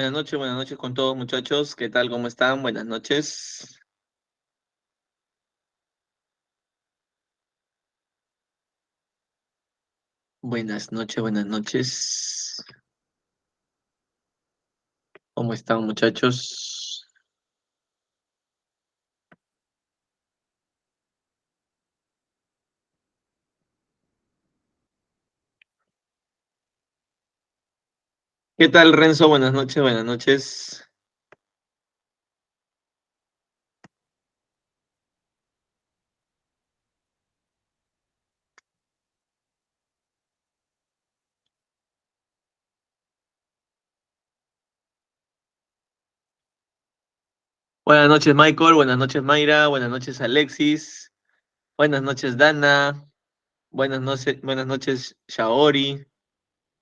Buenas noches con todos muchachos. ¿Qué tal? ¿Cómo están? Buenas noches. Buenas noches, buenas noches. ¿Cómo están muchachos? ¿Qué tal Renzo? Buenas noches, buenas noches. Buenas noches Michael, buenas noches Mayra, buenas noches Alexis, buenas noches Dana, buenas noches Shaori.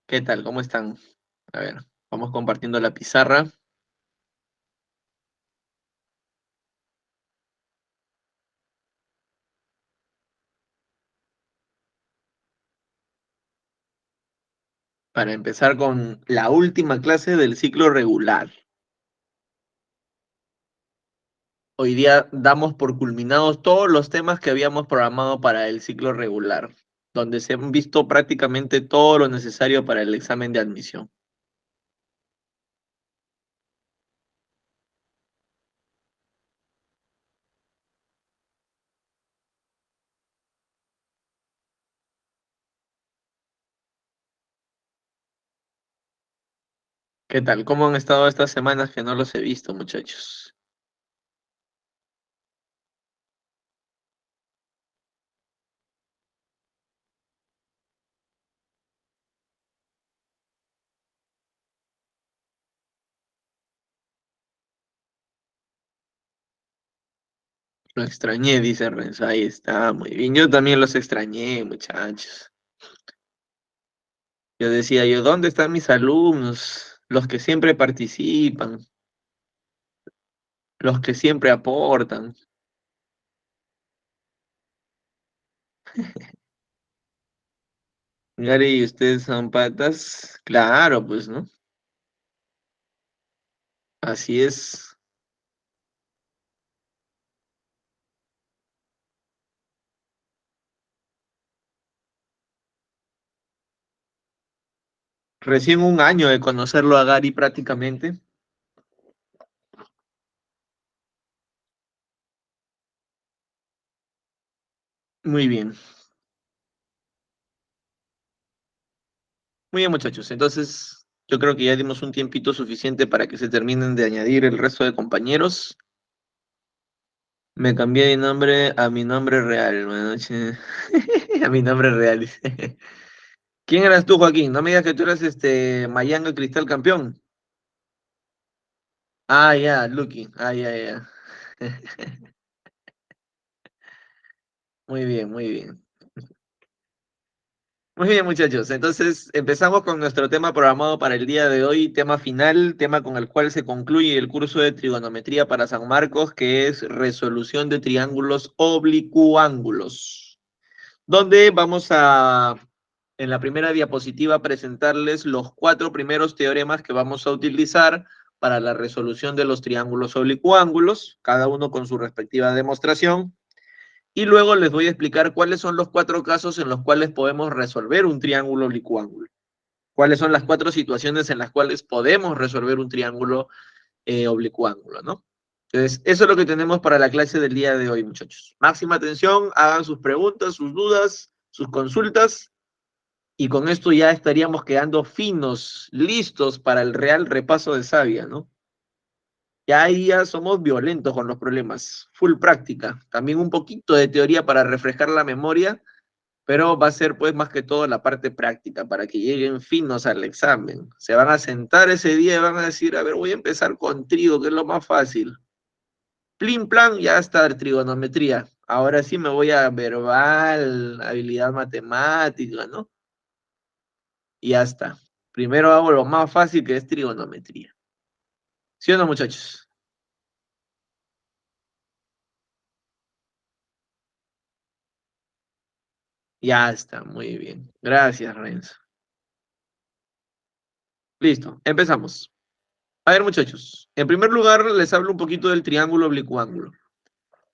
¿Qué tal? ¿Cómo están? A ver, vamos compartiendo la pizarra para empezar con la última clase del ciclo regular. Hoy día damos por culminados todos los temas que habíamos programado para el ciclo regular, donde se han visto prácticamente todo lo necesario para el examen de admisión. ¿Qué tal? ¿Cómo han estado estas semanas que no los he visto, muchachos? Lo extrañé, dice Renzo. Ahí está, muy bien. Yo también los extrañé, muchachos. Yo decía, ¿dónde están mis alumnos? Los que siempre participan, los que siempre aportan. Gary, ¿y ustedes son patas? Claro, pues, ¿no? Así es. Recién un año de conocerlo a Gary prácticamente. Muy bien. Muy bien, muchachos. Entonces, yo creo que ya dimos un tiempito suficiente para que se terminen de añadir el resto de compañeros. Me cambié de nombre a mi nombre real. Buenas noches. A mi nombre real. Dice. ¿Quién eras tú, Joaquín? No me digas que tú eras Mayanga Cristal campeón. Ah, ya, Lucky. Ah, ya, ya. Muy bien, muy bien. Muy bien, muchachos. Entonces, empezamos con nuestro tema programado para el día de hoy, tema final, tema con el cual se concluye el curso de trigonometría para San Marcos, que es resolución de triángulos oblicuángulos, donde vamos a, en la primera diapositiva, presentarles los cuatro primeros teoremas que vamos a utilizar para la resolución de los triángulos oblicuángulos, cada uno con su respectiva demostración. Y luego les voy a explicar cuáles son los cuatro casos en los cuales podemos resolver un triángulo oblicuángulo. Cuáles son las cuatro situaciones en las cuales podemos resolver un triángulo oblicuángulo, ¿no? Entonces, eso es lo que tenemos para la clase del día de hoy, muchachos. Máxima atención, hagan sus preguntas, sus dudas, sus consultas, y con esto ya estaríamos quedando finos, listos para el real repaso de Savia, ¿no? Ya ahí ya somos violentos con los problemas. Full práctica. También un poquito de teoría para refrescar la memoria, pero va a ser pues más que todo la parte práctica para que lleguen finos al examen. Se van a sentar ese día y van a decir, a ver, voy a empezar con trigo, que es lo más fácil. Plin plan, ya está trigonometría. Ahora sí me voy a verbal, habilidad matemática, ¿no? Y ya está. Primero hago lo más fácil que es trigonometría. ¿Sí o no, muchachos? Ya está, muy bien. Gracias, Renzo. Listo, empezamos. A ver, muchachos, en primer lugar les hablo un poquito del triángulo oblicuángulo.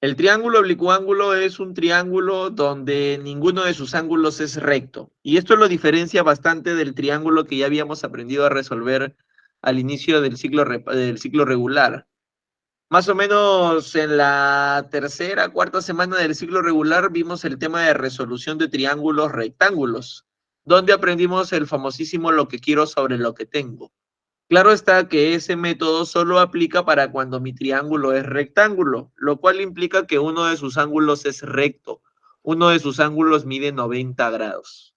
El triángulo oblicuángulo es un triángulo donde ninguno de sus ángulos es recto. Y esto lo diferencia bastante del triángulo que ya habíamos aprendido a resolver al inicio del ciclo regular. Más o menos en la tercera, cuarta semana del ciclo regular vimos el tema de resolución de triángulos rectángulos, donde aprendimos el famosísimo lo que quiero sobre lo que tengo. Claro está que ese método solo aplica para cuando mi triángulo es rectángulo, lo cual implica que uno de sus ángulos es recto, uno de sus ángulos mide 90 grados.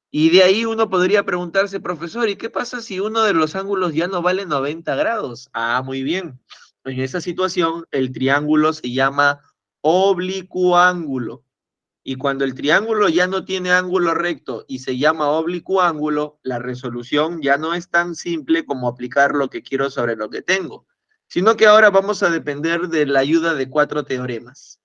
Y de ahí uno podría preguntarse, profesor, ¿y qué pasa si uno de los ángulos ya no vale 90 grados? Ah, muy bien. En esa situación, el triángulo se llama oblicuángulo. Y cuando el triángulo ya no tiene ángulo recto y se llama oblicuángulo, la resolución ya no es tan simple como aplicar lo que quiero sobre lo que tengo, sino que ahora vamos a depender de la ayuda de 4 teoremas.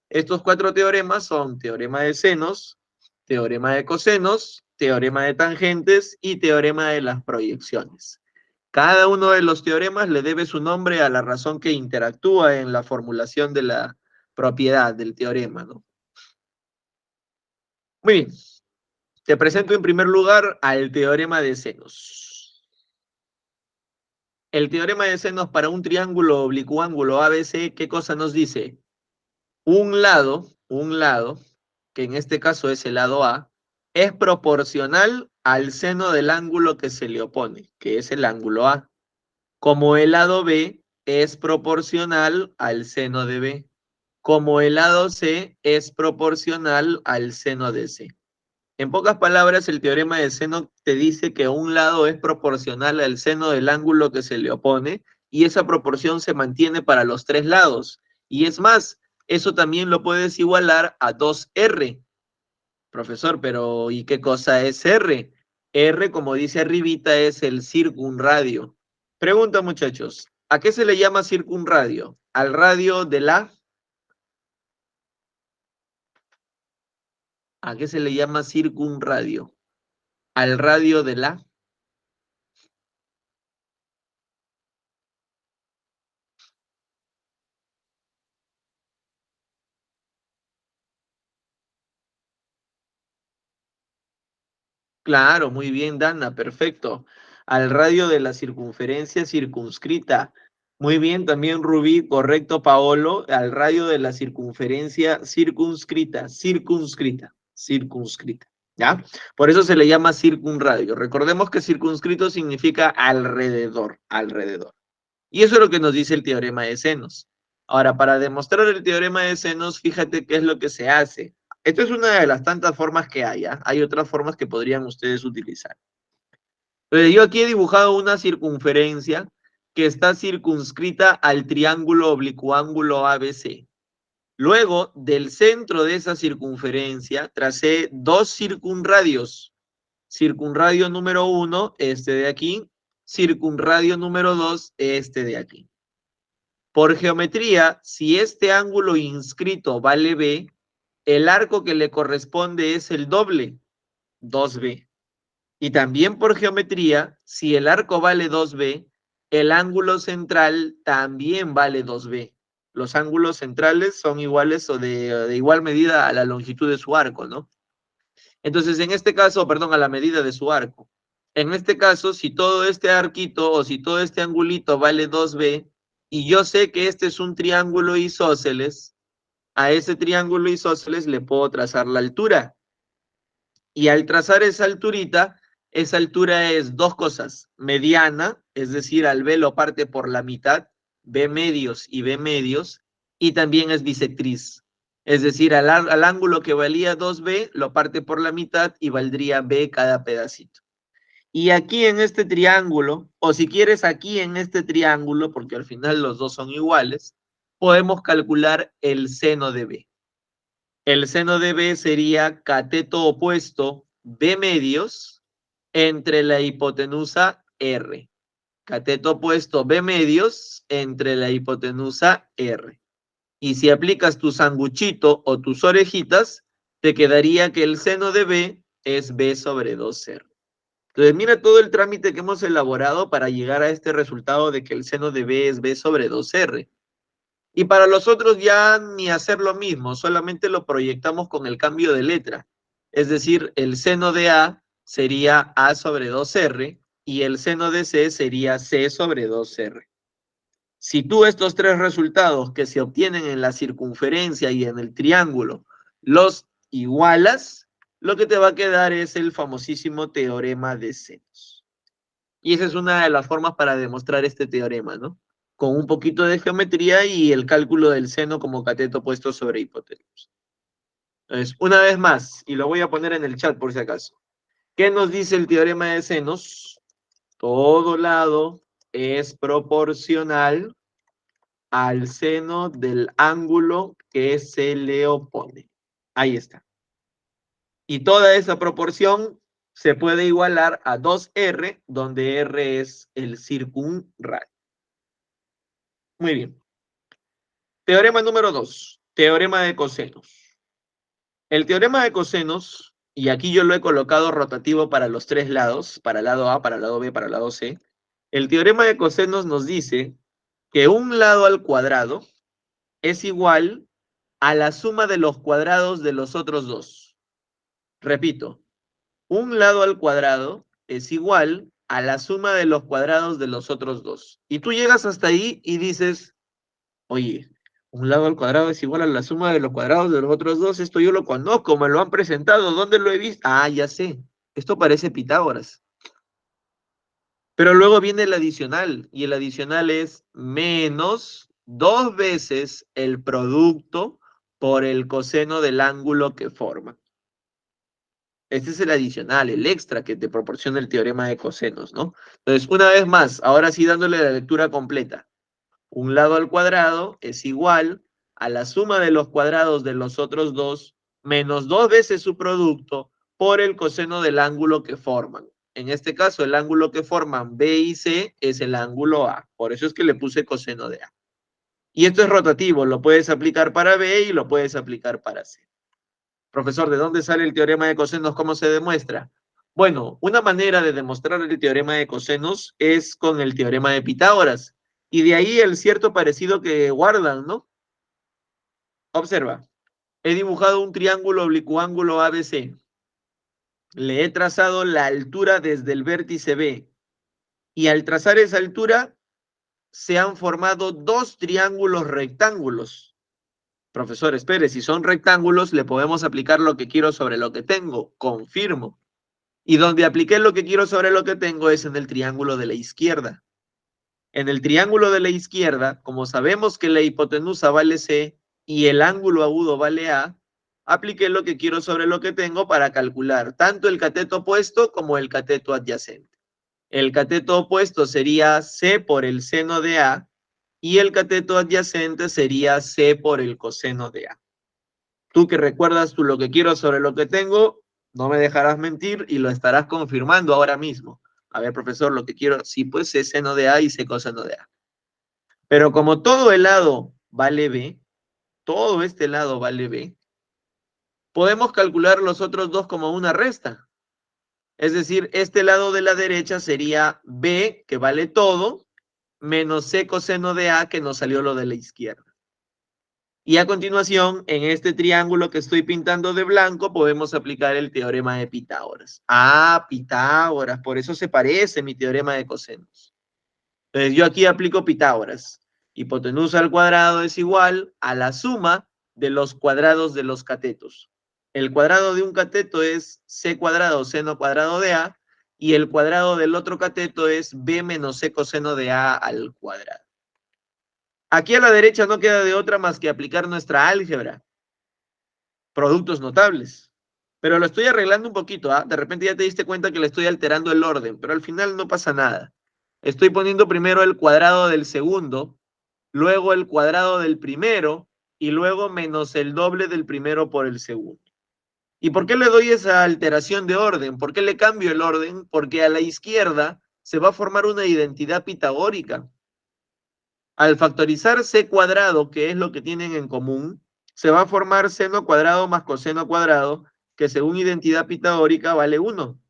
Estos 4 teoremas son teorema de senos, teorema de cosenos, teorema de tangentes y teorema de las proyecciones. Cada uno de los teoremas le debe su nombre a la razón que interactúa en la formulación de la propiedad del teorema, ¿no? Muy bien. Te presento en primer lugar al teorema de senos. El teorema de senos para un triángulo oblicuángulo ABC, ¿qué cosa nos dice? Un lado, que en este caso es el lado A, es proporcional al seno del ángulo que se le opone, que es el ángulo A. Como el lado B es proporcional al seno de B. Como el lado C es proporcional al seno de C. En pocas palabras, el teorema de seno te dice que un lado es proporcional al seno del ángulo que se le opone y esa proporción se mantiene para los 3 lados. Y es más, eso también lo puedes igualar a 2R. Profesor, pero ¿y qué cosa es R? R, como dice arribita, es el circunradio. Pregunta, muchachos, ¿a qué se le llama circunradio? ¿Al radio de la? ¿A qué se le llama circunradio? ¿Al radio de la? Claro, muy bien, Dana, perfecto. Al radio de la circunferencia circunscrita. Muy bien, también Rubí, correcto, Paolo, al radio de la circunferencia circunscrita, ¿ya? Por eso se le llama circunradio. Recordemos que circunscrito significa alrededor, alrededor. Y eso es lo que nos dice el teorema de senos. Ahora, para demostrar el teorema de senos, fíjate qué es lo que se hace. Esta es una de las tantas formas que hay, ¿ah? Hay otras formas que podrían ustedes utilizar. Entonces, yo aquí he dibujado una circunferencia que está circunscrita al triángulo oblicuángulo ABC. Luego, del centro de esa circunferencia, tracé 2 circunradios. Circunradio número 1, este de aquí. Circunradio número 2, este de aquí. Por geometría, si este ángulo inscrito vale B, el arco que le corresponde es el doble, 2B. Y también por geometría, si el arco vale 2B, el ángulo central también vale 2B. Los ángulos centrales son iguales o de igual medida a la longitud de su arco, ¿no? Entonces, en este caso, perdón, a la medida de su arco. En este caso, si todo este arquito o si todo este angulito vale 2B, y yo sé que este es un triángulo isósceles, a ese triángulo isósceles le puedo trazar la altura. Y al trazar esa altura es 2 cosas. Mediana, es decir, al B lo parte por la mitad, B medios y B medios, y también es bisectriz. Es decir, al ángulo que valía 2B, lo parte por la mitad y valdría B cada pedacito. Y aquí en este triángulo, o si quieres aquí en este triángulo, porque al final los dos son iguales, podemos calcular el seno de B. El seno de B sería cateto opuesto B medios entre la hipotenusa R. Cateto opuesto B medios entre la hipotenusa R. Y si aplicas tu sanguchito o tus orejitas, te quedaría que el seno de B es B sobre 2R. Entonces, mira todo el trámite que hemos elaborado para llegar a este resultado de que el seno de B es B sobre 2R. Y para los otros ya ni hacer lo mismo, solamente lo proyectamos con el cambio de letra. Es decir, el seno de A sería A sobre 2R y el seno de C sería C sobre 2R. Si tú estos tres resultados que se obtienen en la circunferencia y en el triángulo los igualas, lo que te va a quedar es el famosísimo teorema de senos. Y esa es una de las formas para demostrar este teorema, ¿no? Con un poquito de geometría y el cálculo del seno como cateto puesto sobre hipotenusa. Entonces, una vez más, y lo voy a poner en el chat por si acaso. ¿Qué nos dice el teorema de senos? Todo lado es proporcional al seno del ángulo que se le opone. Ahí está. Y toda esa proporción se puede igualar a 2R, donde R es el circunradio. Muy bien. Teorema número 2. Teorema de cosenos. El teorema de cosenos, y aquí yo lo he colocado rotativo para los tres lados, para el lado A, para el lado B, para el lado C. El teorema de cosenos nos dice que un lado al cuadrado es igual a la suma de los cuadrados de los otros dos. Repito, un lado al cuadrado es igual a la suma de los cuadrados de los otros dos. Y tú llegas hasta ahí y dices, oye, un lado al cuadrado es igual a la suma de los cuadrados de los otros dos. Esto yo lo conozco, me lo han presentado. ¿Dónde lo he visto? Ah, ya sé. Esto parece Pitágoras. Pero luego viene el adicional, y el adicional es menos 2 veces el producto por el coseno del ángulo que forma. Este es el adicional, el extra que te proporciona el teorema de cosenos, ¿no? Entonces, una vez más, ahora sí dándole la lectura completa. Un lado al cuadrado es igual a la suma de los cuadrados de los otros dos menos 2 veces su producto por el coseno del ángulo que forman. En este caso, el ángulo que forman B y C es el ángulo A. Por eso es que le puse coseno de A. Y esto es rotativo, lo puedes aplicar para B y lo puedes aplicar para C. Profesor, ¿de dónde sale el teorema de cosenos? ¿Cómo se demuestra? Bueno, una manera de demostrar el teorema de cosenos es con el teorema de Pitágoras. Y de ahí el cierto parecido que guardan, ¿no? Observa, he dibujado un triángulo oblicuángulo ABC. Le he trazado la altura desde el vértice B. Y al trazar esa altura, se han formado dos triángulos rectángulos. Profesor, espere, si son rectángulos, le podemos aplicar lo que quiero sobre lo que tengo. Confirmo. Y donde apliqué lo que quiero sobre lo que tengo es en el triángulo de la izquierda. En el triángulo de la izquierda, como sabemos que la hipotenusa vale C y el ángulo agudo vale A, apliqué lo que quiero sobre lo que tengo para calcular tanto el cateto opuesto como el cateto adyacente. El cateto opuesto sería C por el seno de A y el cateto adyacente sería C por el coseno de A. Tú que recuerdas tú lo que quiero sobre lo que tengo, no me dejarás mentir y lo estarás confirmando ahora mismo. A ver, profesor, lo que quiero, sí, pues es seno de A y C coseno de A. Pero como todo el lado vale B, todo este lado vale B, podemos calcular los otros dos como una resta. Es decir, este lado de la derecha sería B, que vale todo, menos C coseno de A, que nos salió lo de la izquierda. Y a continuación, en este triángulo que estoy pintando de blanco, podemos aplicar el teorema de Pitágoras. Ah, Pitágoras, por eso se parece mi teorema de cosenos. Entonces yo aquí aplico Pitágoras. Hipotenusa al cuadrado es igual a la suma de los cuadrados de los catetos. El cuadrado de un cateto es C cuadrado seno cuadrado de A y el cuadrado del otro cateto es B menos C coseno de A al cuadrado. Aquí a la derecha no queda de otra más que aplicar nuestra álgebra. Productos notables. Pero lo estoy arreglando un poquito, ¿ah? De repente ya te diste cuenta que le estoy alterando el orden, pero al final no pasa nada. Estoy poniendo primero el cuadrado del segundo, luego el cuadrado del primero y luego menos el doble del primero por el segundo. ¿Y por qué le doy esa alteración de orden? ¿Por qué le cambio el orden? Porque a la izquierda se va a formar una identidad pitagórica. Al factorizar c cuadrado, que es lo que tienen en común, se va a formar seno cuadrado más coseno cuadrado, que según identidad pitagórica vale 1.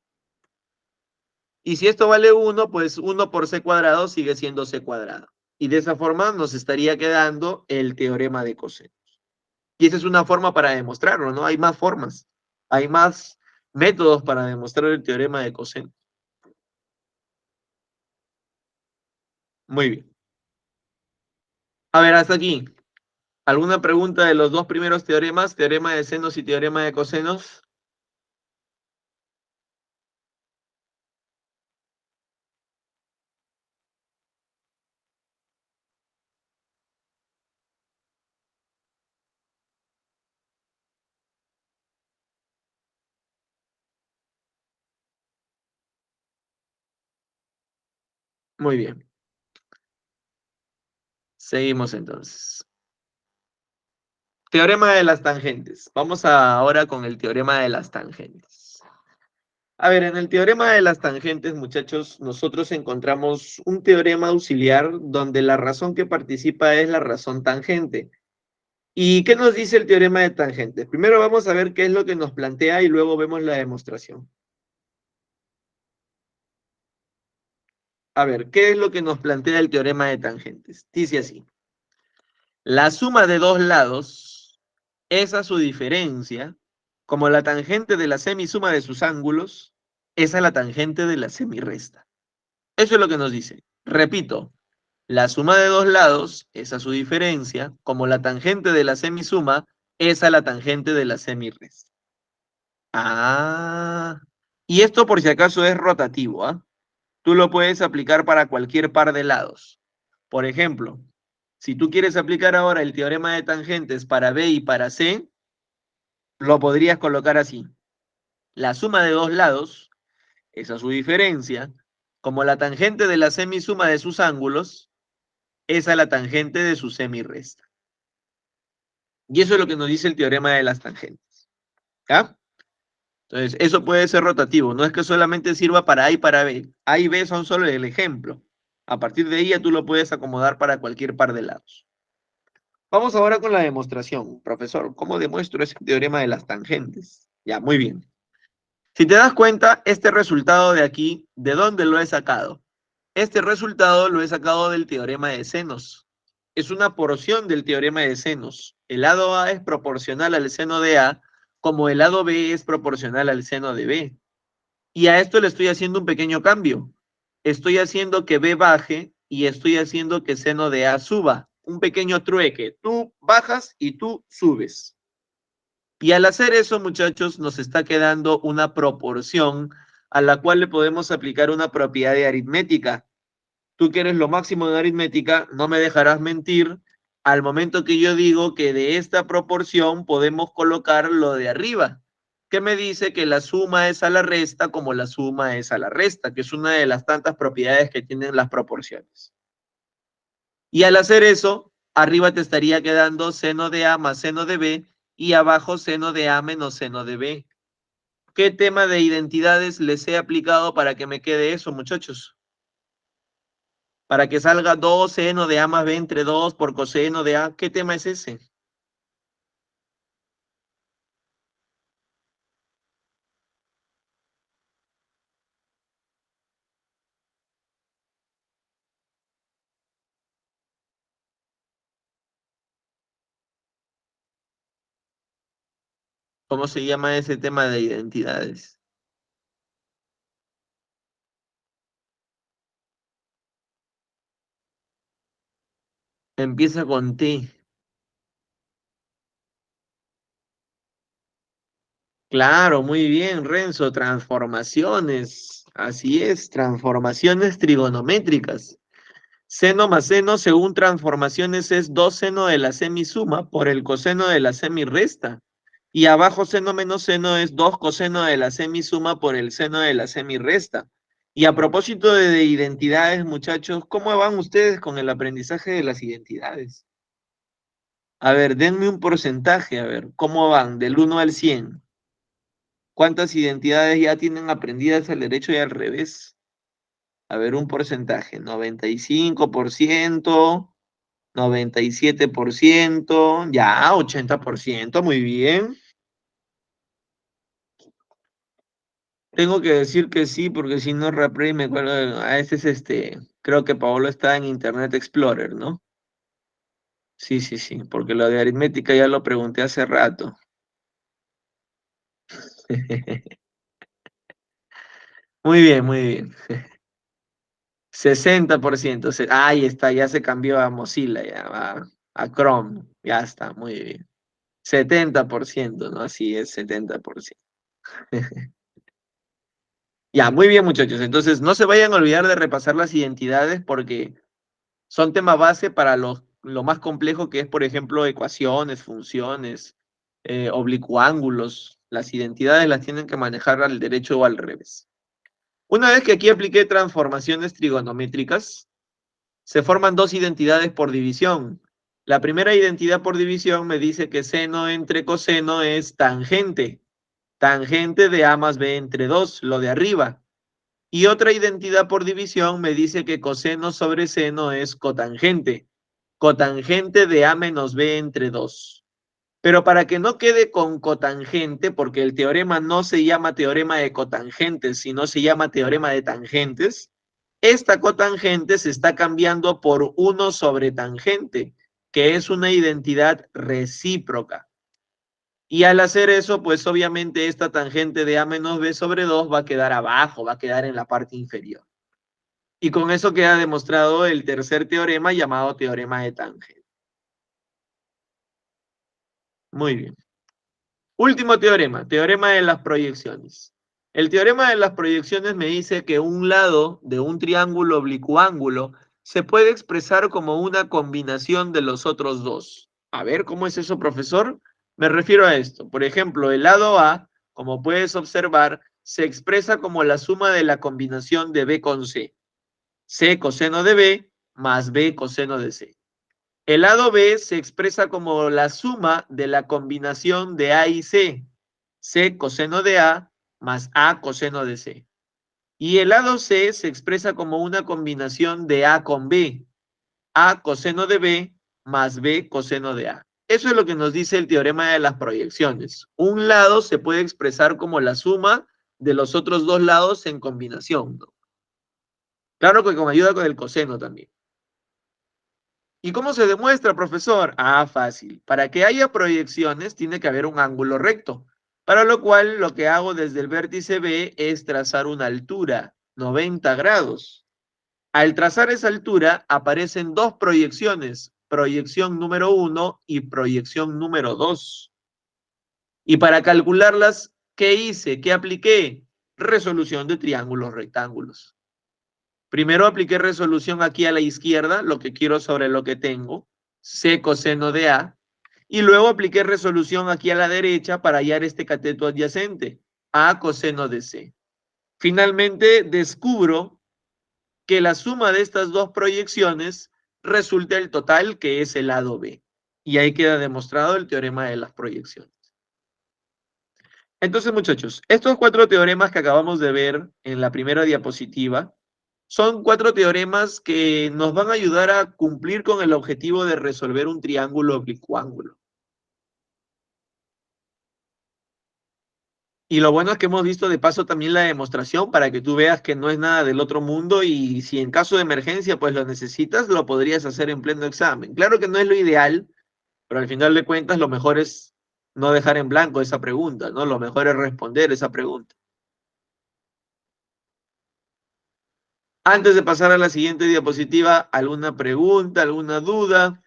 Y si esto vale 1, pues 1 por c cuadrado sigue siendo c cuadrado. Y de esa forma nos estaría quedando el teorema de coseno. Y esa es una forma para demostrarlo, ¿no? Hay más formas, hay más métodos para demostrar el teorema de coseno. Muy bien. A ver, hasta aquí. ¿Alguna pregunta de los dos primeros teoremas, teorema de senos y teorema de cosenos? Muy bien. Seguimos entonces. Teorema de las tangentes. Vamos ahora con el teorema de las tangentes. A ver, en el teorema de las tangentes, muchachos, nosotros encontramos un teorema auxiliar donde la razón que participa es la razón tangente. ¿Y qué nos dice el teorema de tangentes? Primero vamos a ver qué es lo que nos plantea y luego vemos la demostración. A ver, ¿qué es lo que nos plantea el teorema de tangentes? Dice así. La suma de dos lados es a su diferencia, como la tangente de la semisuma de sus ángulos es a la tangente de la semirresta. Eso es lo que nos dice. Repito, la suma de dos lados es a su diferencia, como la tangente de la semisuma es a la tangente de la semirresta. Ah, y esto por si acaso es rotativo, ¿ah? Tú lo puedes aplicar para cualquier par de lados. Por ejemplo, si tú quieres aplicar ahora el teorema de tangentes para B y para C, lo podrías colocar así. La suma de dos lados es a su diferencia, como la tangente de la semisuma de sus ángulos es a la tangente de su semirresta. Y eso es lo que nos dice el teorema de las tangentes. ¿Ya? Entonces, eso puede ser rotativo. No es que solamente sirva para A y para B. A y B son solo el ejemplo. A partir de ahí ya tú lo puedes acomodar para cualquier par de lados. Vamos ahora con la demostración. Profesor, ¿cómo demuestro ese teorema de las tangentes? Ya, muy bien. Si te das cuenta, este resultado de aquí, ¿de dónde lo he sacado? Este resultado lo he sacado del teorema de senos. Es una porción del teorema de senos. El lado A es proporcional al seno de A, como el lado B es proporcional al seno de B. Y a esto le estoy haciendo un pequeño cambio. Estoy haciendo que B baje y estoy haciendo que seno de A suba. Un pequeño trueque. Tú bajas y tú subes. Y al hacer eso, muchachos, nos está quedando una proporción a la cual le podemos aplicar una propiedad de aritmética. Tú que eres lo máximo de aritmética, no me dejarás mentir al momento que yo digo que de esta proporción podemos colocar lo de arriba, que me dice que la suma es a la resta como la suma es a la resta, que es una de las tantas propiedades que tienen las proporciones. Y al hacer eso, arriba te estaría quedando seno de A más seno de B y abajo seno de A menos seno de B. ¿Qué tema de identidades les he aplicado para que me quede eso, muchachos? Para que salga 2 seno de A más B entre 2 por coseno de A. ¿Qué tema es ese? ¿Cómo se llama ese tema de identidades? Empieza con T. Claro, muy bien, Renzo. Transformaciones. Así es, transformaciones trigonométricas. Seno más seno, según transformaciones, es 2 seno de la semisuma por el coseno de la semirresta. Y abajo seno menos seno es 2 coseno de la semisuma por el seno de la semirresta. Y a propósito de identidades, muchachos, ¿cómo van ustedes con el aprendizaje de las identidades? A ver, denme un porcentaje, a ver, ¿cómo van? Del 1 al 100. ¿Cuántas identidades ya tienen aprendidas al derecho y al revés? A ver, un porcentaje, 95%, 97%, ya, 80%, muy bien. Tengo que decir que sí, porque si no, Rapri me acuerdo, a veces creo que Paolo está en Internet Explorer, ¿no? Sí, sí, sí, porque lo de aritmética ya lo pregunté hace rato. Muy bien, muy bien. 60%. Ahí está, ya se cambió a Mozilla, ya va a Chrome. Ya está, muy bien. 70%, ¿no? Así es, 70%. Ya, muy bien, muchachos. Entonces, no se vayan a olvidar de repasar las identidades porque son tema base para lo más complejo que es, por ejemplo, ecuaciones, funciones, oblicuángulos. Las identidades las tienen que manejar al derecho o al revés. Una vez que aquí apliqué transformaciones trigonométricas, se forman dos identidades por división. La primera identidad por división me dice que seno entre coseno es tangente. Tangente de A más B entre 2, lo de arriba. Y otra identidad por división me dice que coseno sobre seno es cotangente. Cotangente de A menos B entre 2. Pero para que no quede con cotangente, porque el teorema no se llama teorema de cotangentes, sino se llama teorema de tangentes, esta cotangente se está cambiando por 1 sobre tangente, que es una identidad recíproca. Y al hacer eso, pues obviamente esta tangente de A menos B sobre 2 va a quedar abajo, va a quedar en la parte inferior. Y con eso queda demostrado el tercer teorema llamado teorema de tangente. Muy bien. Último teorema, teorema de las proyecciones. El teorema de las proyecciones me dice que un lado de un triángulo oblicuángulo se puede expresar como una combinación de los otros dos. A ver, ¿cómo es eso, profesor? Me refiero a esto. Por ejemplo, el lado A, como puedes observar, se expresa como la suma de la combinación de B con C. C coseno de B más B coseno de C. El lado B se expresa como la suma de la combinación de A y C. C coseno de A más A coseno de C. Y el lado C se expresa como una combinación de A con B. A coseno de B más B coseno de A. Eso es lo que nos dice el teorema de las proyecciones. Un lado se puede expresar como la suma de los otros dos lados en combinación, ¿no? Claro que con ayuda con el coseno también. ¿Y cómo se demuestra, profesor? Ah, fácil. Para que haya proyecciones tiene que haber un ángulo recto, para lo cual lo que hago desde el vértice B es trazar una altura, 90 grados. Al trazar esa altura aparecen dos proyecciones, proyección número 1 y proyección número 2. Y para calcularlas, ¿qué hice? ¿Qué apliqué? Resolución de triángulos rectángulos. Primero apliqué resolución aquí a la izquierda, lo que quiero sobre lo que tengo, C coseno de A, y luego apliqué resolución aquí a la derecha para hallar este cateto adyacente, A coseno de C. Finalmente descubro que la suma de estas dos proyecciones resulta el total, que es el lado B. Y ahí queda demostrado el teorema de las proyecciones. Entonces, muchachos, estos cuatro teoremas que acabamos de ver en la primera diapositiva son cuatro teoremas que nos van a ayudar a cumplir con el objetivo de resolver un triángulo oblicuángulo. Y lo bueno es que hemos visto de paso también la demostración para que tú veas que no es nada del otro mundo y si en caso de emergencia pues lo necesitas, lo podrías hacer en pleno examen. Claro que no es lo ideal, pero al final de cuentas lo mejor es no dejar en blanco esa pregunta, ¿no? Lo mejor es responder esa pregunta. Antes de pasar a la siguiente diapositiva, ¿alguna pregunta, alguna duda?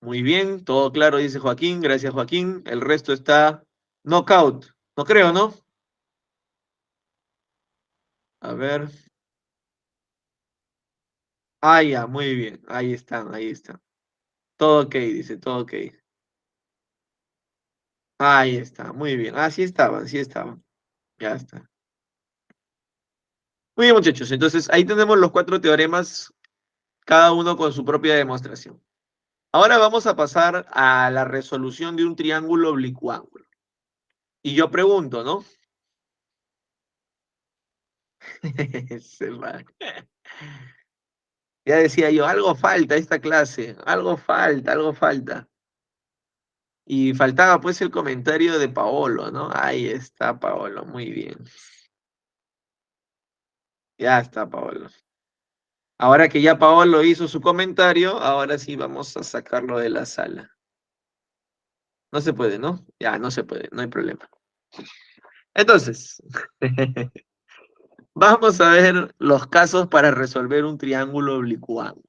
Muy bien, todo claro, dice Joaquín. Gracias, Joaquín. El resto está knockout. No creo, ¿no? A ver. Ah, ya, muy bien. Ahí están, ahí están. Todo ok, dice, todo ok. Ahí está, muy bien. Ah, sí estaban, sí estaban. Ya está. Muy bien, muchachos. Entonces, ahí tenemos los cuatro teoremas, cada uno con su propia demostración. Ahora vamos a pasar a la resolución de un triángulo oblicuángulo. Y yo pregunto, ¿no? Se va. Ya decía yo, algo falta esta clase, algo falta, algo falta. Y faltaba pues el comentario de Paolo, ¿no? Ahí está Paolo, muy bien. Ya está Paolo. Ahora que ya Paolo hizo su comentario, ahora sí vamos a sacarlo de la sala. No se puede, ¿no? Ya, no se puede, no hay problema. Entonces, vamos a ver los casos para resolver un triángulo oblicuo.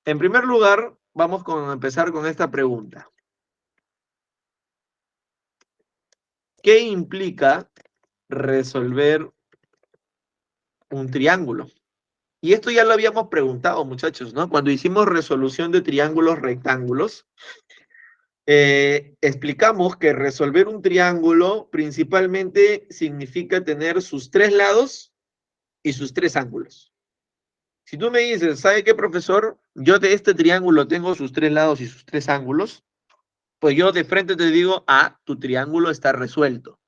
En primer lugar, vamos a empezar con esta pregunta. ¿Qué implica resolver un triángulo? Y esto ya lo habíamos preguntado, muchachos, ¿no? Cuando hicimos resolución de triángulos rectángulos, explicamos que resolver un triángulo principalmente significa tener sus tres lados y sus tres ángulos. Si tú me dices, ¿sabe qué, profesor? Yo de este triángulo tengo sus tres lados y sus tres ángulos, pues yo de frente te digo, ah, tu triángulo está resuelto.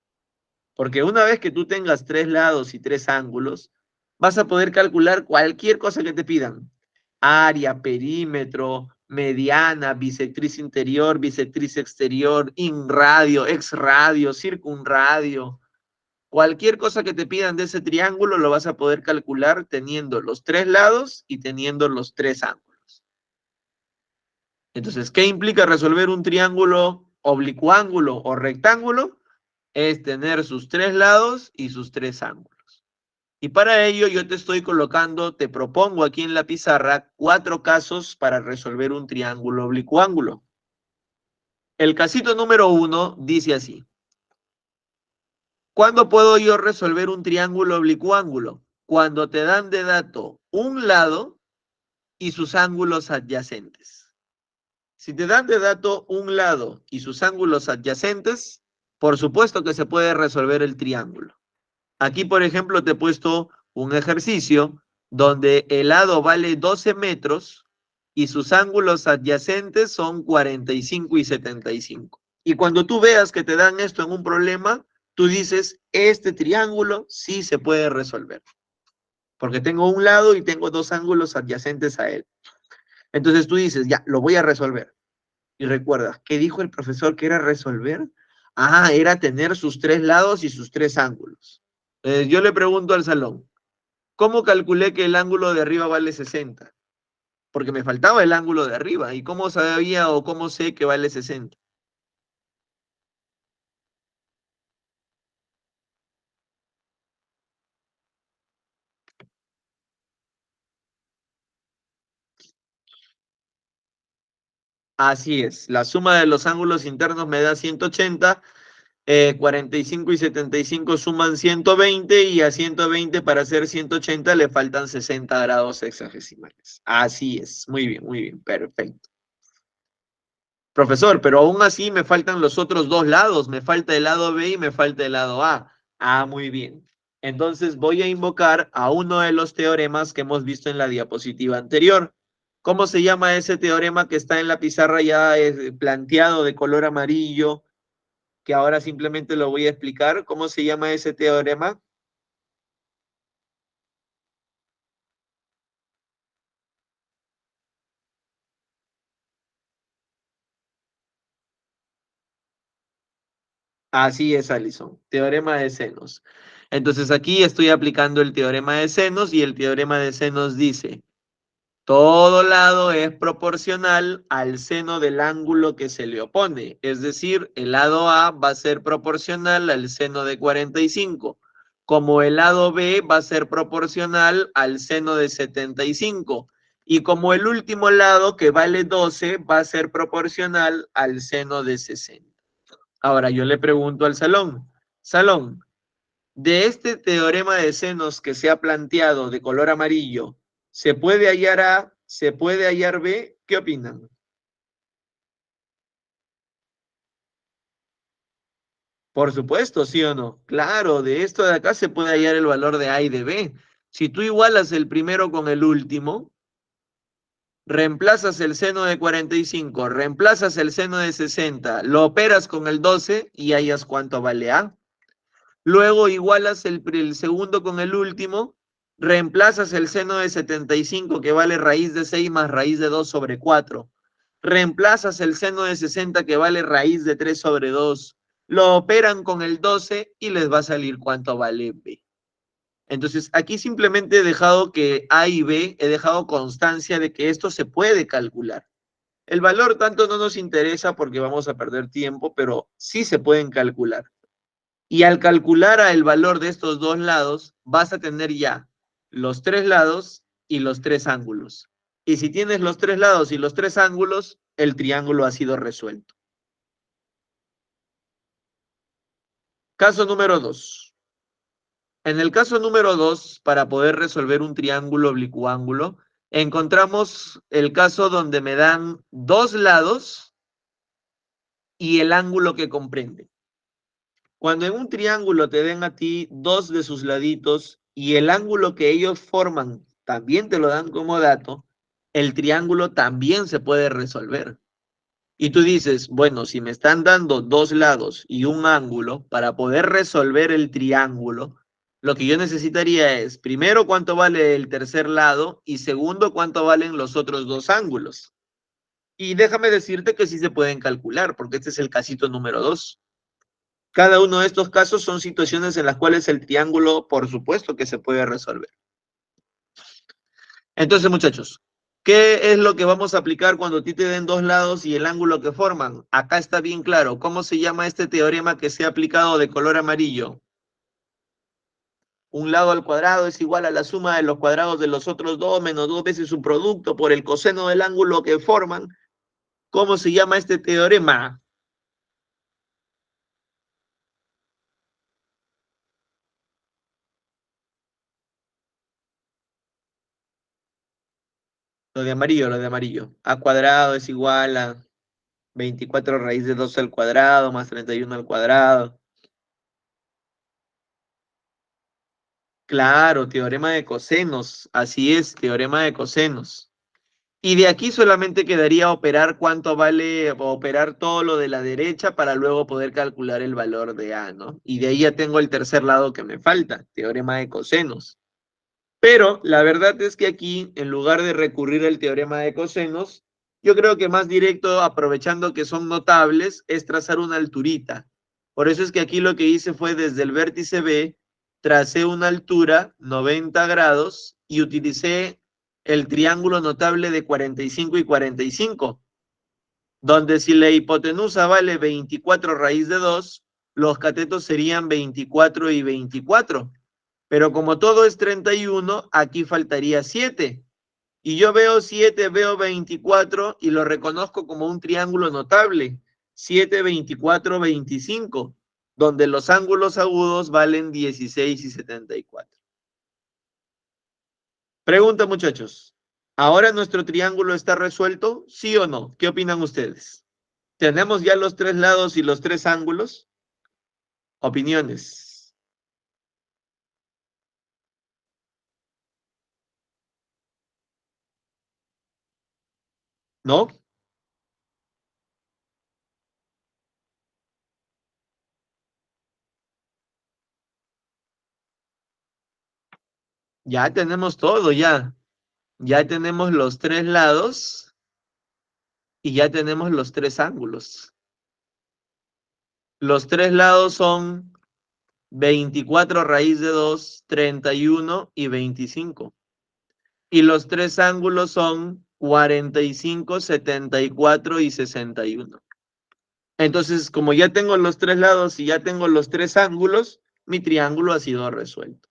Porque una vez que tú tengas tres lados y tres ángulos, vas a poder calcular cualquier cosa que te pidan. Área, perímetro, mediana, bisectriz interior, bisectriz exterior, inradio, exradio, circunradio. Cualquier cosa que te pidan de ese triángulo lo vas a poder calcular teniendo los tres lados y teniendo los tres ángulos. Entonces, ¿qué implica resolver un triángulo oblicuángulo o rectángulo? Es tener sus tres lados y sus tres ángulos. Y para ello yo te estoy colocando, te propongo aquí en la pizarra 4 casos para resolver un triángulo oblicuángulo. El casito número 1 dice así. ¿Cuándo puedo yo resolver un triángulo oblicuángulo? Cuando te dan de dato un lado y sus ángulos adyacentes. Si te dan de dato un lado y sus ángulos adyacentes, por supuesto que se puede resolver el triángulo. Aquí, por ejemplo, te he puesto un ejercicio donde el lado vale 12 metros y sus ángulos adyacentes son 45 y 75. Y cuando tú veas que te dan esto en un problema, tú dices, este triángulo sí se puede resolver, porque tengo un lado y tengo dos ángulos adyacentes a él. Entonces tú dices, ya, lo voy a resolver. Y recuerda, ¿qué dijo el profesor que era resolver? Ah, era tener sus tres lados y sus tres ángulos. Yo le pregunto al salón, ¿cómo calculé que el ángulo de arriba vale 60? Porque me faltaba el ángulo de arriba. ¿Y cómo sabía o cómo sé que vale 60? Así es, la suma de los ángulos internos me da 180, 45 y 75 suman 120 y a 120 para hacer 180 le faltan 60 grados hexagesimales. Así es, muy bien, perfecto. Profesor, pero aún así me faltan los otros dos lados, me falta el lado B y me falta el lado A. Ah, muy bien. Entonces voy a invocar a uno de los teoremas que hemos visto en la diapositiva anterior. ¿Cómo se llama ese teorema que está en la pizarra ya planteado de color amarillo, que ahora simplemente lo voy a explicar? ¿Cómo se llama ese teorema? Así es, Alison. Teorema de senos. Entonces aquí estoy aplicando el teorema de senos y el teorema de senos dice, todo lado es proporcional al seno del ángulo que se le opone. Es decir, el lado A va a ser proporcional al seno de 45, como el lado B va a ser proporcional al seno de 75, y como el último lado, que vale 12, va a ser proporcional al seno de 60. Ahora yo le pregunto al salón, de este teorema de senos que se ha planteado de color amarillo, ¿se puede hallar A? ¿Se puede hallar B? ¿Qué opinan? Por supuesto, ¿sí o no? Claro, de esto de acá se puede hallar el valor de A y de B. Si tú igualas el primero con el último, reemplazas el seno de 45, reemplazas el seno de 60, lo operas con el 12 y hallas cuánto vale A. Luego igualas el segundo con el último, Reemplazas el seno de 75 que vale raíz de 6 más raíz de 2 sobre 4. Reemplazas el seno de 60 que vale raíz de 3 sobre 2. Lo operan con el 12 y les va a salir cuánto vale B. Entonces, aquí simplemente he dejado que A y B, he dejado constancia de que esto se puede calcular. El valor tanto no nos interesa porque vamos a perder tiempo, pero sí se pueden calcular. Y al calcular el valor de estos dos lados, vas a tener ya los tres lados y los tres ángulos. Y si tienes los tres lados y los tres ángulos, el triángulo ha sido resuelto. Caso número 2. En el caso número 2, para poder resolver un triángulo oblicuángulo, encontramos el caso donde me dan dos lados y el ángulo que comprende. Cuando en un triángulo te den a ti dos de sus laditos y el ángulo que ellos forman también te lo dan como dato, el triángulo también se puede resolver. Y tú dices, bueno, si me están dando dos lados y un ángulo, para poder resolver el triángulo, lo que yo necesitaría es, primero, cuánto vale el tercer lado y segundo, cuánto valen los otros dos ángulos. Y déjame decirte que sí se pueden calcular, porque este es el casito número 2. Cada uno de estos casos son situaciones en las cuales el triángulo, por supuesto que se puede resolver. Entonces, muchachos, ¿qué es lo que vamos a aplicar cuando a ti te den dos lados y el ángulo que forman? Acá está bien claro. ¿Cómo se llama este teorema que se ha aplicado de color amarillo? Un lado al cuadrado es igual a la suma de los cuadrados de los otros dos menos dos veces su producto por el coseno del ángulo que forman. ¿Cómo se llama este teorema? Lo de amarillo, lo de amarillo. A cuadrado es igual a 24 raíz de 2 al cuadrado más 31 al cuadrado. Claro, teorema de cosenos. Así es, teorema de cosenos. Y de aquí solamente quedaría operar cuánto vale, operar todo lo de la derecha para luego poder calcular el valor de A, ¿no? Y de ahí ya tengo el tercer lado que me falta, teorema de cosenos. Pero la verdad es que aquí, en lugar de recurrir al teorema de cosenos, yo creo que más directo, aprovechando que son notables, es trazar una alturita. Por eso es que aquí lo que hice fue desde el vértice B, tracé una altura 90 grados y utilicé el triángulo notable de 45 y 45, donde si la hipotenusa vale 24 raíz de 2, los catetos serían 24 y 24. Pero como todo es 31, aquí faltaría 7. Y yo veo 7, veo 24 y lo reconozco como un triángulo notable. 7, 24, 25, donde los ángulos agudos valen 16 y 74. Pregunta, muchachos. ¿Ahora nuestro triángulo está resuelto? ¿Sí o no? ¿Qué opinan ustedes? ¿Tenemos ya los tres lados y los tres ángulos? Opiniones. ¿No? Ya tenemos todo, ya. Ya tenemos los tres lados y ya tenemos los tres ángulos. Los tres lados son 24 raíz de 2, 31 y 25. Y los tres ángulos son 45, 74 y 61. Entonces, como ya tengo los tres lados y ya tengo los tres ángulos, mi triángulo ha sido resuelto.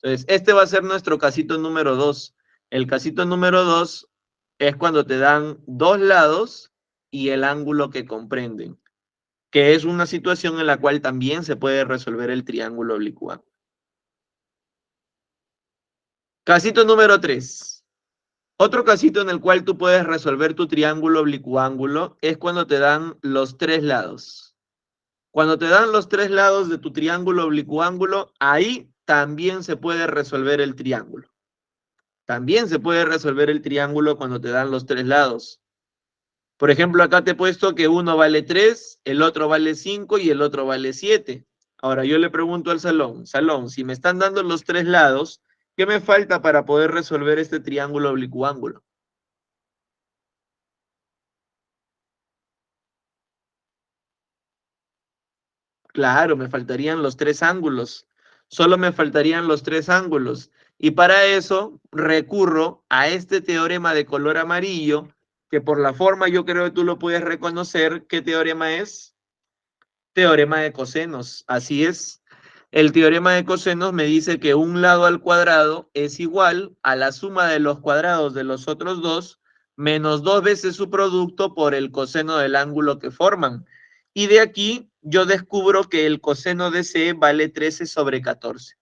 Entonces, este va a ser nuestro casito número 2. El casito número 2 es cuando te dan dos lados y el ángulo que comprenden, que es una situación en la cual también se puede resolver el triángulo oblicuo. Casito número 3. Otro casito en el cual tú puedes resolver tu triángulo oblicuángulo es cuando te dan los tres lados. Cuando te dan los tres lados de tu triángulo oblicuángulo, ahí también se puede resolver el triángulo. También se puede resolver el triángulo cuando te dan los tres lados. Por ejemplo, acá te he puesto que uno vale 3, el otro vale 5 y el otro vale 7. Ahora yo le pregunto al salón, si me están dando los tres lados ¿Qué me falta para poder resolver este triángulo oblicuo-ángulo? Claro, me faltarían los tres ángulos. Solo me faltarían los tres ángulos. Y para eso recurro a este teorema de color amarillo, que por la forma yo creo que tú lo puedes reconocer. ¿Qué teorema es? Teorema de cosenos. Así es. El teorema de cosenos me dice que un lado al cuadrado es igual a la suma de los cuadrados de los otros dos menos dos veces su producto por el coseno del ángulo que forman. Y de aquí yo descubro que el coseno de C vale 13 sobre 14.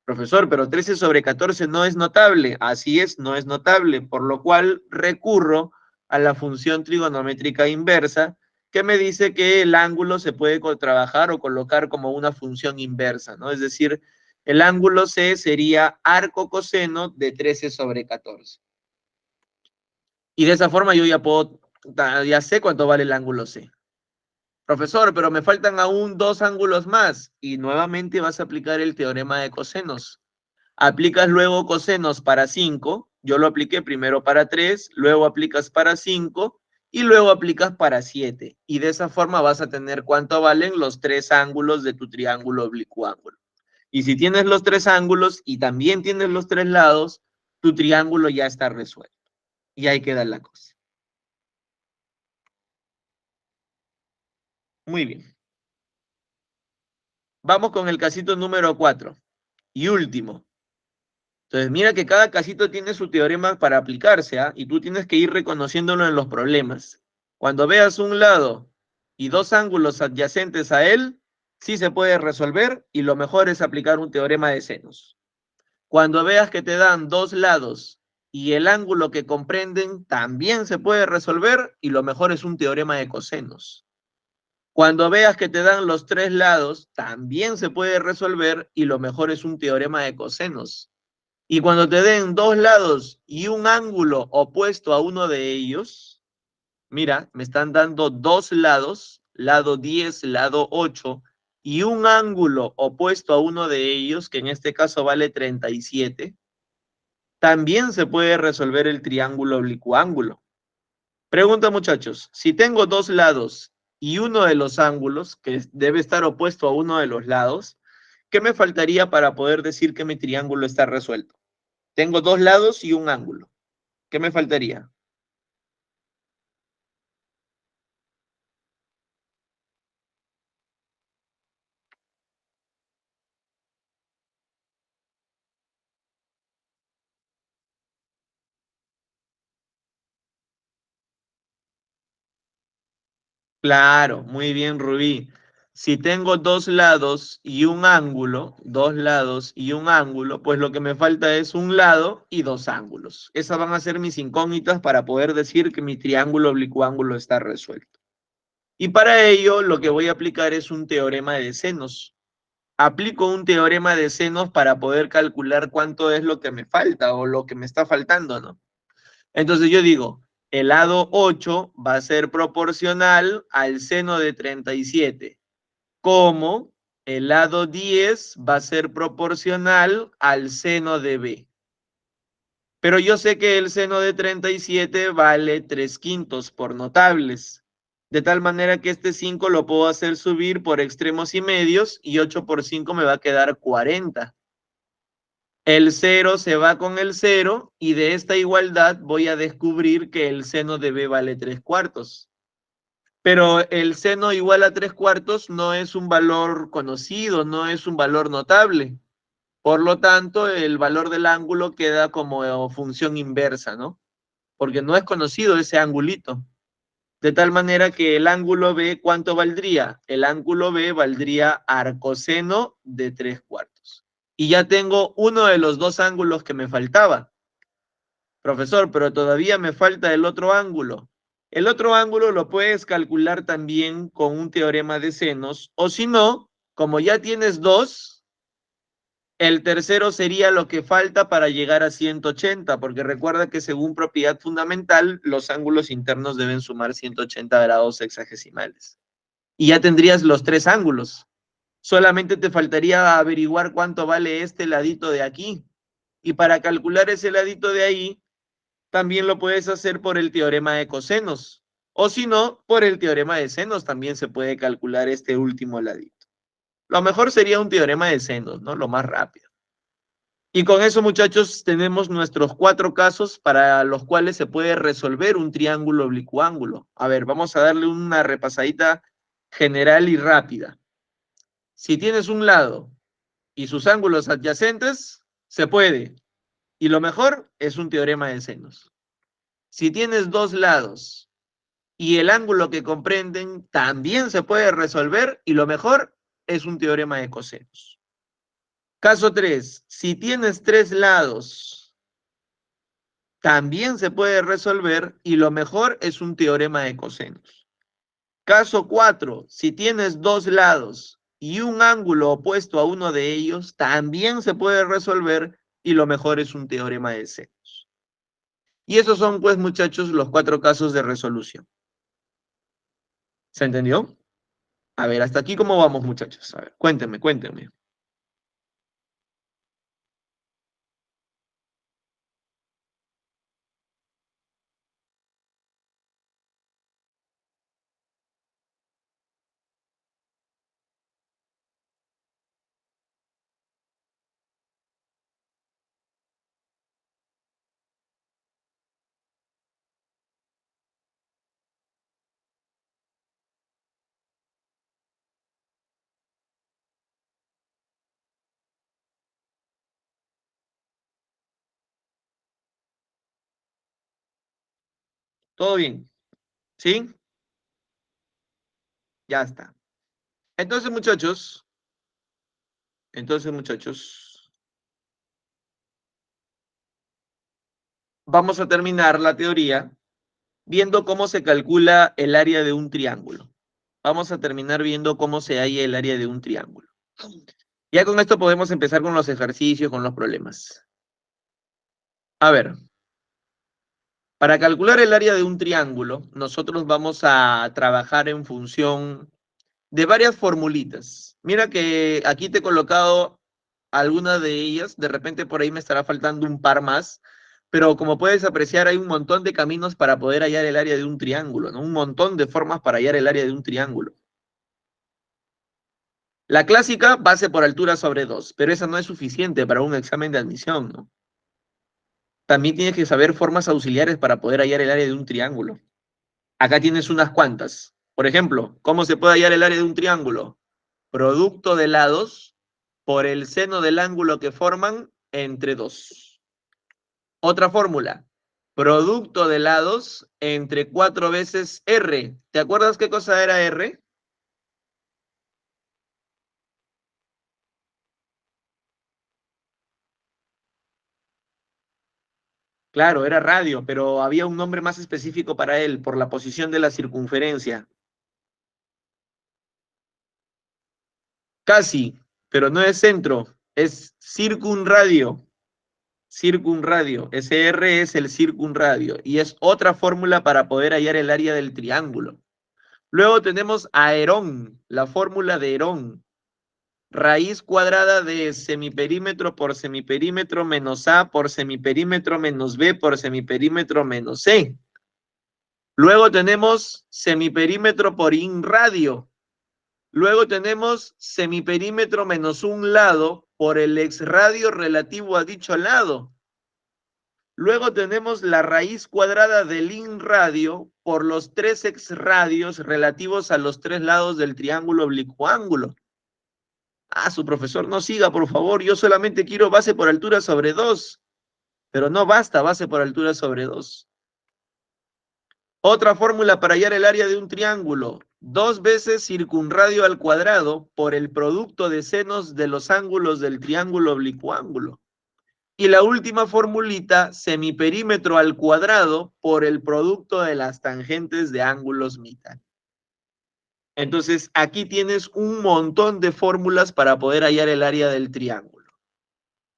Profesor, pero 13 sobre 14 no es notable. Así es, no es notable, por lo cual recurro a la función trigonométrica inversa, que me dice que el ángulo se puede trabajar o colocar como una función inversa, ¿no? Es decir, el ángulo C sería arco coseno de 13 sobre 14. Y de esa forma yo ya puedo, ya sé cuánto vale el ángulo C. Profesor, pero me faltan aún dos ángulos más. Y nuevamente vas a aplicar el teorema de cosenos. Aplicas luego cosenos para 5, yo lo apliqué primero para 3, luego aplicas para 5 y luego aplicas para 7. Y de esa forma vas a tener cuánto valen los tres ángulos de tu triángulo oblicuo-ángulo. Y si tienes los tres ángulos y también tienes los tres lados, tu triángulo ya está resuelto. Y ahí queda la cosa. Muy bien. Vamos con el casito número 4 y último. Entonces, mira que cada casito tiene su teorema para aplicarse, ¿ah? Y tú tienes que ir reconociéndolo en los problemas. Cuando veas un lado y dos ángulos adyacentes a él, sí se puede resolver y lo mejor es aplicar un teorema de senos. Cuando veas que te dan dos lados y el ángulo que comprenden, también se puede resolver y lo mejor es un teorema de cosenos. Cuando veas que te dan los tres lados, también se puede resolver y lo mejor es un teorema de cosenos. Y cuando te den dos lados y un ángulo opuesto a uno de ellos, mira, me están dando dos lados, lado 10, lado 8, y un ángulo opuesto a uno de ellos, que en este caso vale 37, también se puede resolver el triángulo oblicuo-ángulo. Pregunta, muchachos, si tengo dos lados y uno de los ángulos, que debe estar opuesto a uno de los lados, ¿qué me faltaría para poder decir que mi triángulo está resuelto? Tengo dos lados y un ángulo. ¿Qué me faltaría? Claro, muy bien, Rubí. Si tengo dos lados y un ángulo, dos lados y un ángulo, pues lo que me falta es un lado y dos ángulos. Esas van a ser mis incógnitas para poder decir que mi triángulo oblicuo-ángulo está resuelto. Y para ello lo que voy a aplicar es un teorema de senos. Aplico un teorema de senos para poder calcular cuánto es lo que me falta o lo que me está faltando, ¿no? Entonces yo digo, el lado 8 va a ser proporcional al seno de 37, como el lado 10 va a ser proporcional al seno de B. Pero yo sé que el seno de 37 vale 3 quintos por notables. De tal manera que este 5 lo puedo hacer subir por extremos y medios y 8 por 5 me va a quedar 40. El cero se va con el cero y de esta igualdad voy a descubrir que el seno de B vale 3 cuartos. Pero el seno igual a 3 cuartos no es un valor conocido, no es un valor notable. Por lo tanto, el valor del ángulo queda como función inversa, ¿no? Porque no es conocido ese angulito. De tal manera que el ángulo B, ¿cuánto valdría? El ángulo B valdría arcoseno de 3 cuartos. Y ya tengo uno de los dos ángulos que me faltaba. Profesor, pero todavía me falta el otro ángulo. El otro ángulo lo puedes calcular también con un teorema de senos, o si no, como ya tienes dos, el tercero sería lo que falta para llegar a 180, porque recuerda que según propiedad fundamental, los ángulos internos deben sumar 180 grados sexagesimales. Y ya tendrías los tres ángulos. Solamente te faltaría averiguar cuánto vale este ladito de aquí. Y para calcular ese ladito de ahí, también lo puedes hacer por el teorema de cosenos. O si no, por el teorema de senos también se puede calcular este último ladito. Lo mejor sería un teorema de senos, ¿no? Lo más rápido. Y con eso, muchachos, tenemos nuestros 4 casos para los cuales se puede resolver un triángulo oblicuángulo. A ver, vamos a darle una repasadita general y rápida. Si tienes un lado y sus ángulos adyacentes, se puede. Y lo mejor es un teorema de senos. Si tienes dos lados y el ángulo que comprenden, también se puede resolver y lo mejor es un teorema de cosenos. Caso 3. Si tienes 3 lados, también se puede resolver y lo mejor es un teorema de cosenos. Caso 4. Si tienes 2 lados y un ángulo opuesto a uno de ellos, también se puede resolver y lo mejor es un teorema de senos. Y esos son, pues, muchachos, los 4 casos de resolución. ¿Se entendió? A ver, hasta aquí cómo vamos, muchachos. A ver, cuéntenme, cuéntenme. ¿Todo bien? ¿Sí? Ya está. Entonces, muchachos, vamos a terminar la teoría viendo cómo se calcula el área de un triángulo. Vamos a terminar viendo cómo se halla el área de un triángulo. Ya con esto podemos empezar con los ejercicios, con los problemas. A ver, para calcular el área de un triángulo, nosotros vamos a trabajar en función de varias formulitas. Mira que aquí te he colocado algunas de ellas, de repente por ahí me estará faltando un par más, pero como puedes apreciar hay un montón de caminos para poder hallar el área de un triángulo, ¿no? Un montón de formas para hallar el área de un triángulo. La clásica, base por altura sobre 2, pero esa no es suficiente para un examen de admisión, ¿no? También tienes que saber formas auxiliares para poder hallar el área de un triángulo. Acá tienes unas cuantas. Por ejemplo, ¿cómo se puede hallar el área de un triángulo? Producto de lados por el seno del ángulo que forman entre 2. Otra fórmula. Producto de lados entre 4 veces R. ¿Te acuerdas qué cosa era R? Claro, era radio, pero había un nombre más específico para él por la posición de la circunferencia. Casi, pero no es centro, es circunradio. Circunradio. Ese R es el circunradio y es otra fórmula para poder hallar el área del triángulo. Luego tenemos a Herón, la fórmula de Herón. Raíz cuadrada de semiperímetro por semiperímetro menos A por semiperímetro menos B por semiperímetro menos C. Luego tenemos semiperímetro por inradio. Luego tenemos semiperímetro menos un lado por el exradio relativo a dicho lado. Luego tenemos la raíz cuadrada del inradio por los 3 exradios relativos a los 3 lados del triángulo oblicuángulo. Ah, su profesor, no siga, por favor. Yo solamente quiero base por altura sobre 2. Pero no basta base por altura sobre 2. Otra fórmula para hallar el área de un triángulo. 2 veces circunradio al cuadrado por el producto de senos de los ángulos del triángulo oblicuángulo. Y la última formulita, semiperímetro al cuadrado por el producto de las tangentes de ángulos mitad. Entonces, aquí tienes un montón de fórmulas para poder hallar el área del triángulo.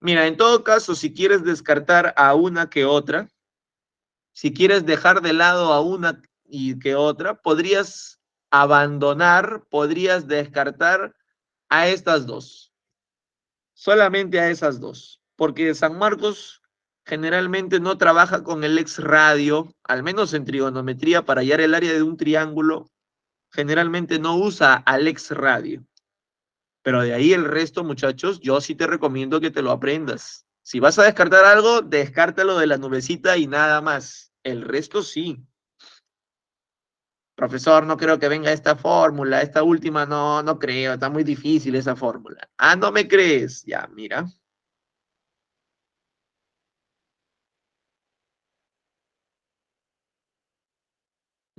Mira, en todo caso, si quieres descartar a una que otra, si quieres dejar de lado a una y que otra, podrías abandonar, podrías descartar a estas dos. Solamente a esas dos. porque San Marcos generalmente no trabaja con el ex radio, al menos en trigonometría, para hallar el área de un triángulo, generalmente no usa al ex radio. Pero de ahí el resto, muchachos, yo sí te recomiendo que te lo aprendas. Si vas a descartar algo, descártalo de la nubecita y nada más. El resto sí. Profesor, no creo que venga esta fórmula, esta última no, no creo, está muy difícil esa fórmula. Ah, ¿no me crees? Ya, mira,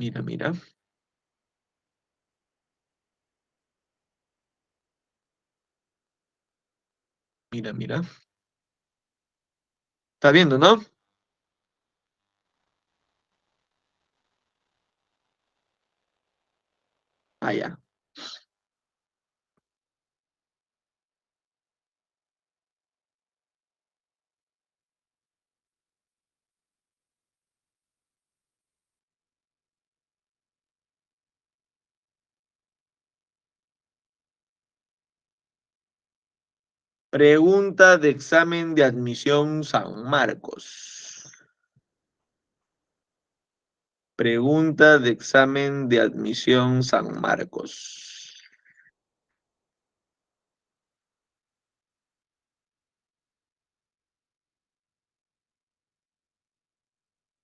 mira, mira, mira, mira. ¿Estás viendo, no? Ah, ya. Pregunta de examen de admisión San Marcos. Pregunta de examen de admisión San Marcos.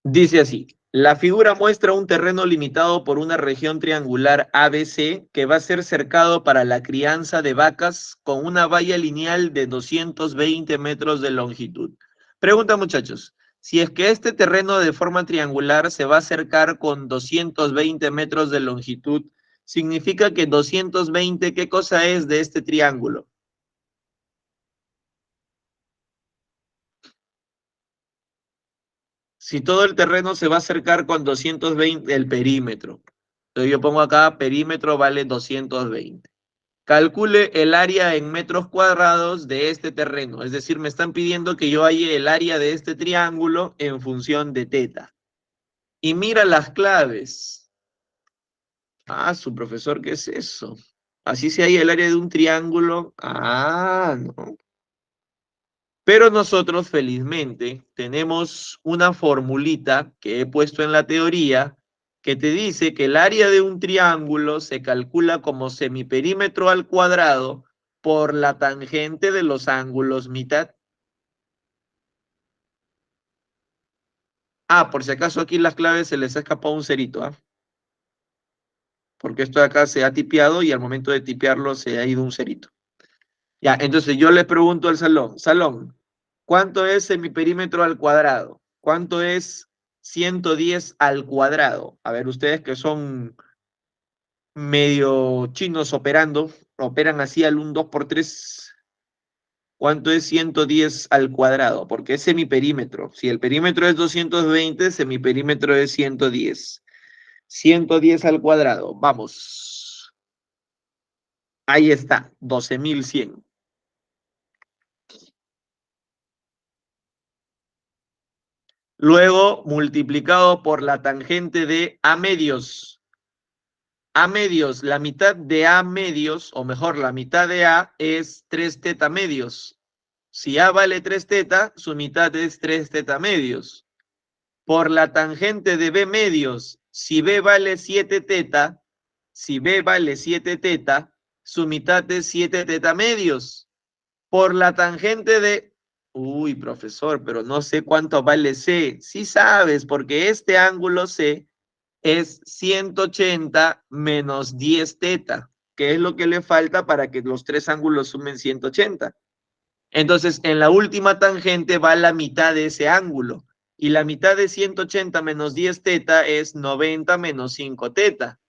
Dice así, la figura muestra un terreno limitado por una región triangular ABC que va a ser cercado para la crianza de vacas con una valla lineal de 220 metros de longitud. Pregunta, muchachos, si es que este terreno de forma triangular se va a cercar con 220 metros de longitud, significa que 220, ¿qué cosa es de este triángulo? Si todo el terreno se va a acercar con 220, el perímetro. Entonces yo pongo acá, perímetro vale 220. Calcule el área en metros cuadrados de este terreno. Es decir, me están pidiendo que yo halle el área de este triángulo en función de teta. Y mira las claves. Ah, su profesor, ¿qué es eso? Así se halla el área de un triángulo. Ah, no. Pero nosotros, felizmente, tenemos una formulita que he puesto en la teoría que te dice que el área de un triángulo se calcula como semiperímetro al cuadrado por la tangente de los ángulos mitad. Ah, por si acaso aquí las claves se les ha escapado un cerito, ¿ah? Porque esto de acá se ha tipeado y al momento de tipearlo se ha ido un cerito. Ya, entonces yo le pregunto al salón, salón, ¿cuánto es semiperímetro al cuadrado? ¿Cuánto es 110 al cuadrado? A ver, ustedes que son medio chinos operando, operan así al un 2 por 3. ¿Cuánto es 110 al cuadrado? Porque es semiperímetro. Si el perímetro es 220, semiperímetro es 110. 110 al cuadrado, vamos. Ahí está, 12.100. Luego multiplicado por la tangente de A medios. A medios, la mitad de A medios, o mejor, la mitad de A es 3 teta medios. Si A vale 3 teta, su mitad es 3 teta medios. Por la tangente de B medios, si B vale 7 teta, si B vale 7 teta, su mitad es 7 teta medios. Por la tangente de... Uy, profesor, pero no sé cuánto vale C. Sí sabes, porque este ángulo C es 180 menos 10 teta, que es lo que le falta para que los tres ángulos sumen 180. Entonces, en la última tangente va la mitad de ese ángulo. Y la mitad de 180 menos 10 teta es 90 menos 5 teta.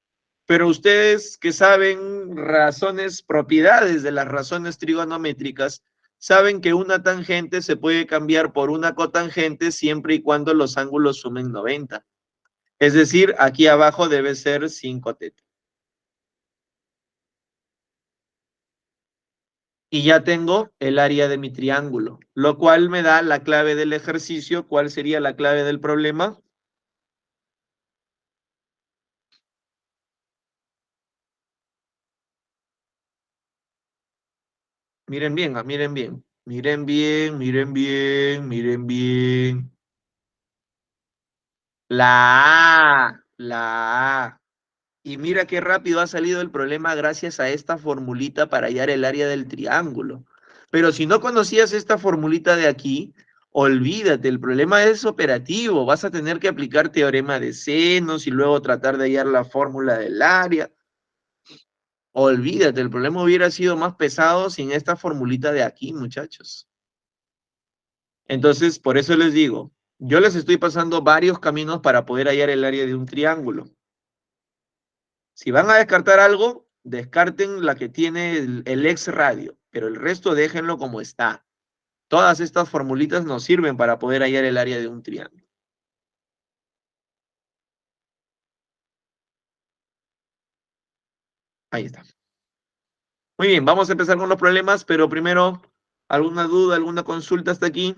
Pero ustedes que saben razones, propiedades de las razones trigonométricas, saben que una tangente se puede cambiar por una cotangente siempre y cuando los ángulos sumen 90. Es decir, aquí abajo debe ser 5 teta. Y ya tengo el área de mi triángulo, lo cual me da la clave del ejercicio. ¿Cuál sería la clave del problema? Miren bien, miren bien. Miren bien, miren bien, miren bien. La A. Y mira qué rápido ha salido el problema gracias a esta formulita para hallar el área del triángulo. Pero si no conocías esta formulita de aquí, olvídate, el problema es operativo. Vas a tener que aplicar teorema de senos y luego tratar de hallar la fórmula del área. Olvídate, el problema hubiera sido más pesado sin esta formulita de aquí, muchachos. Entonces, por eso les digo, yo les estoy pasando varios caminos para poder hallar el área de un triángulo. Si van a descartar algo, descarten la que tiene el ex radio, pero el resto déjenlo como está. Todas estas formulitas nos sirven para poder hallar el área de un triángulo. Ahí está. Muy bien, vamos a empezar con los problemas, pero primero, ¿alguna duda, alguna consulta hasta aquí?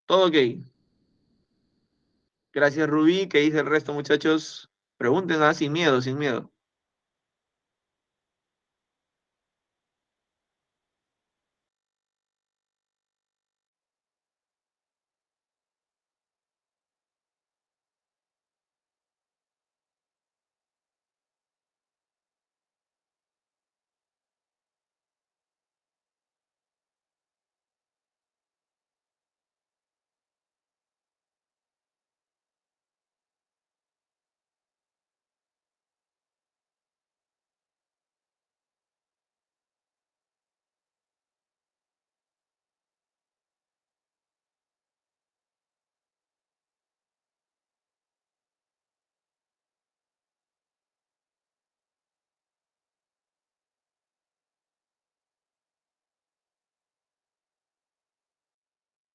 Todo ok. Gracias, Rubí. ¿Qué dice el resto, muchachos? Pregunten, sin miedo, sin miedo.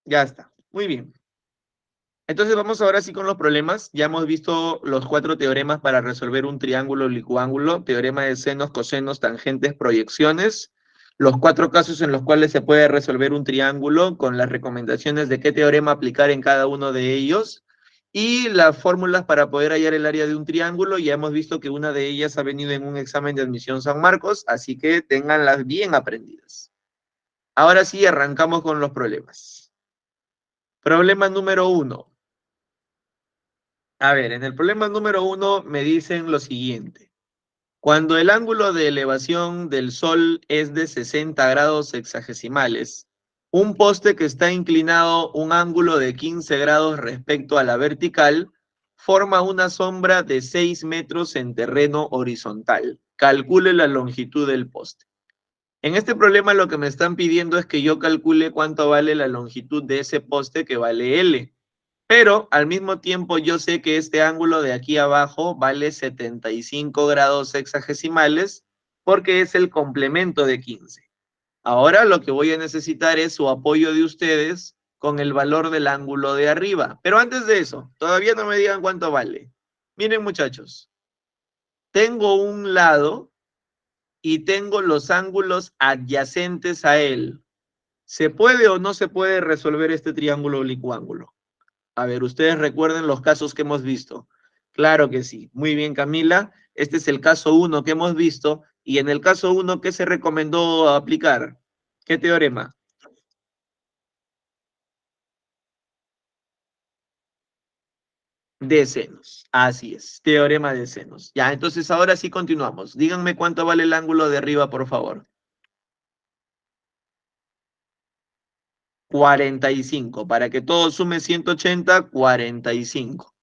Ya está. Muy bien. Entonces vamos ahora sí con los problemas. Ya hemos visto los cuatro teoremas para resolver un triángulo licuángulo, teorema de senos, cosenos, tangentes, proyecciones. Los cuatro casos en los cuales se puede resolver un triángulo con las recomendaciones de qué teorema aplicar en cada uno de ellos. Y las fórmulas para poder hallar el área de un triángulo. Ya hemos visto que una de ellas ha venido en un examen de admisión San Marcos, así que ténganlas bien aprendidas. Ahora sí, arrancamos con los problemas. Problema número 1. A ver, en el problema número 1 me dicen lo siguiente. Cuando el ángulo de elevación del Sol es de 60 grados sexagesimales, un poste que está inclinado un ángulo de 15 grados respecto a la vertical forma una sombra de 6 metros en terreno horizontal. Calcule la longitud del poste. En este problema lo que me están pidiendo es que yo calcule cuánto vale la longitud de ese poste que vale L. Pero al mismo tiempo yo sé que este ángulo de aquí abajo vale 75 grados sexagesimales porque es el complemento de 15. Ahora lo que voy a necesitar es su apoyo de ustedes con el valor del ángulo de arriba. Pero antes de eso, todavía no me digan cuánto vale. Miren muchachos, tengo un lado y tengo los ángulos adyacentes a él. ¿Se puede o no se puede resolver este triángulo oblicuángulo? A ver, ustedes recuerden los casos que hemos visto. Claro que sí. Muy bien, Camila. Este es el caso 1 que hemos visto. Y en el caso 1, ¿qué se recomendó aplicar? ¿Qué teorema? De senos. Así es. Teorema de senos. Ya, entonces ahora sí continuamos. Díganme cuánto vale el ángulo de arriba, por favor. 45. Para que todo sume 180, 45.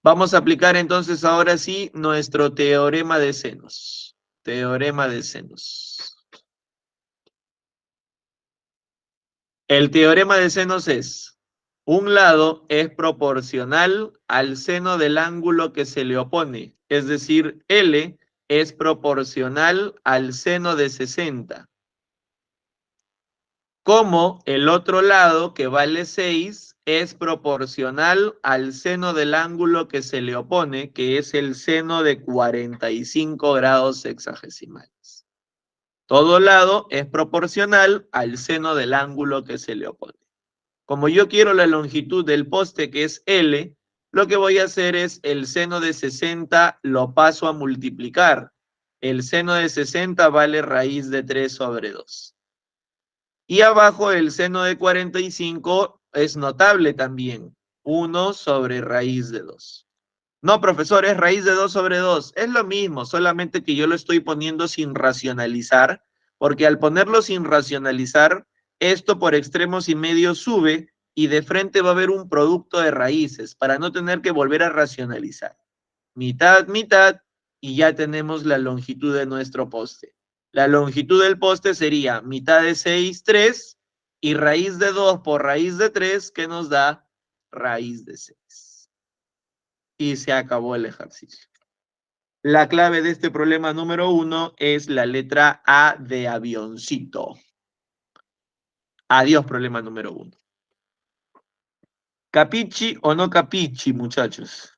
Vamos a aplicar entonces ahora sí nuestro teorema de senos. Teorema de senos. El teorema de senos es, un lado es proporcional al seno del ángulo que se le opone, es decir, L es proporcional al seno de 60, como el otro lado, que vale 6, es proporcional al seno del ángulo que se le opone, que es el seno de 45 grados sexagesimales. Todo lado es proporcional al seno del ángulo que se le opone. Como yo quiero la longitud del poste, que es L, lo que voy a hacer es el seno de 60 lo paso a multiplicar. El seno de 60 vale raíz de 3 sobre 2. Y abajo el seno de 45 es notable también. 1 sobre raíz de 2. No, profesor, es raíz de 2 sobre 2. Es lo mismo, solamente que yo lo estoy poniendo sin racionalizar, porque al ponerlo sin racionalizar, esto por extremos y medios sube y de frente va a haber un producto de raíces para no tener que volver a racionalizar. Mitad, mitad, y ya tenemos la longitud de nuestro poste. La longitud del poste sería mitad de 6, 3, y raíz de 2 por raíz de 3, que nos da raíz de 6. Y se acabó el ejercicio. La clave de este problema número 1 es la letra A de avioncito. Adiós, problema número 1. ¿Capichi o no capichi, muchachos?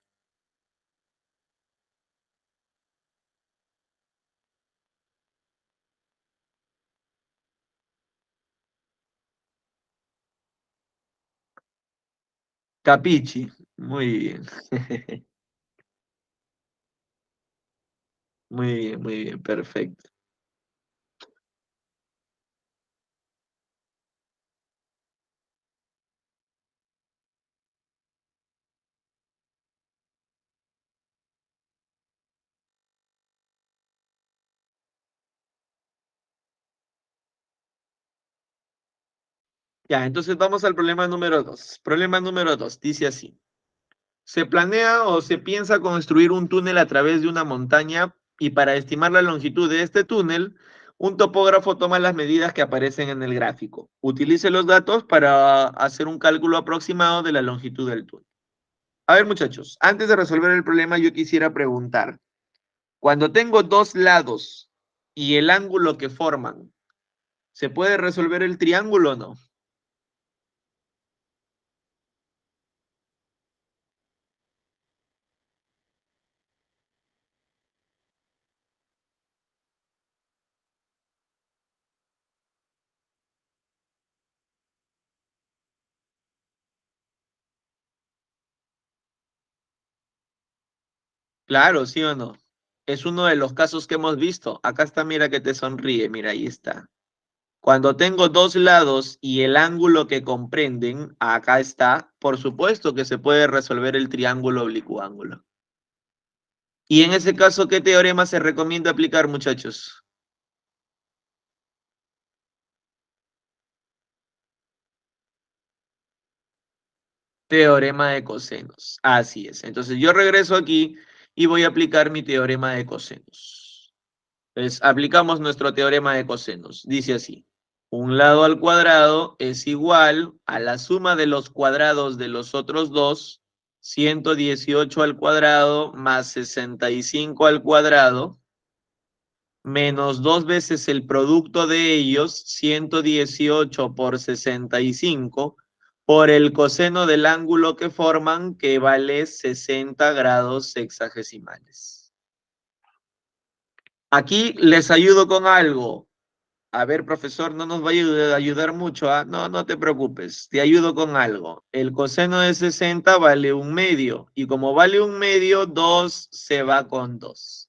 Capichi. Muy bien. Muy bien, perfecto. Ya, entonces vamos al problema número 2. Problema número 2 dice así. Se planea o se piensa construir un túnel a través de una montaña y para estimar la longitud de este túnel, un topógrafo toma las medidas que aparecen en el gráfico. Utilice los datos para hacer un cálculo aproximado de la longitud del túnel. A ver, muchachos, antes de resolver el problema, yo quisiera preguntar, cuando tengo dos lados y el ángulo que forman, ¿se puede resolver el triángulo o no? Claro, ¿sí o no? Es uno de los casos que hemos visto. Acá está, mira que te sonríe, mira, ahí está. Cuando tengo dos lados y el ángulo que comprenden, acá está, por supuesto que se puede resolver el triángulo oblicuo-ángulo. Y en ese caso, ¿qué teorema se recomienda aplicar, muchachos? Teorema de cosenos. Así es. Entonces yo regreso aquí y voy a aplicar mi teorema de cosenos. Entonces aplicamos nuestro teorema de cosenos. Dice así. Un lado al cuadrado es igual a la suma de los cuadrados de los otros dos, 118 al cuadrado más 65 al cuadrado, menos dos veces el producto de ellos, 118 por 65, por el coseno del ángulo que forman, que vale 60 grados sexagesimales. Aquí les ayudo con algo. A ver, profesor, no nos va a ayudar mucho, ¿ah? No, no te preocupes, te ayudo con algo. El coseno de 60 vale un medio, y como vale un medio, 2 se va con 2.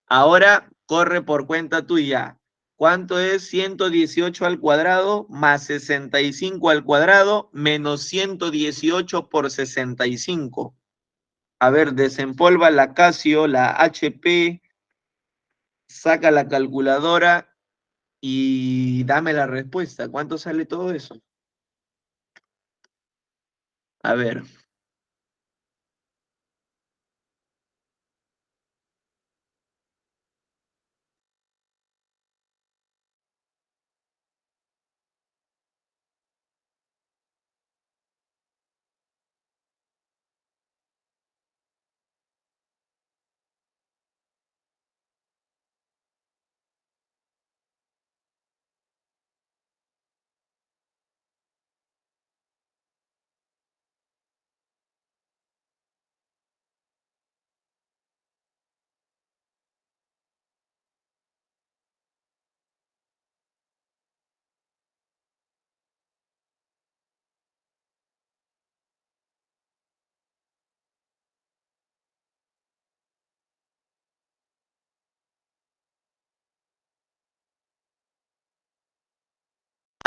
Ahora corre por cuenta tuya. ¿Cuánto es 118 al cuadrado más 65 al cuadrado menos 118 por 65? A ver, desempolva la Casio, la HP, saca la calculadora y dame la respuesta. ¿Cuánto sale todo eso? A ver,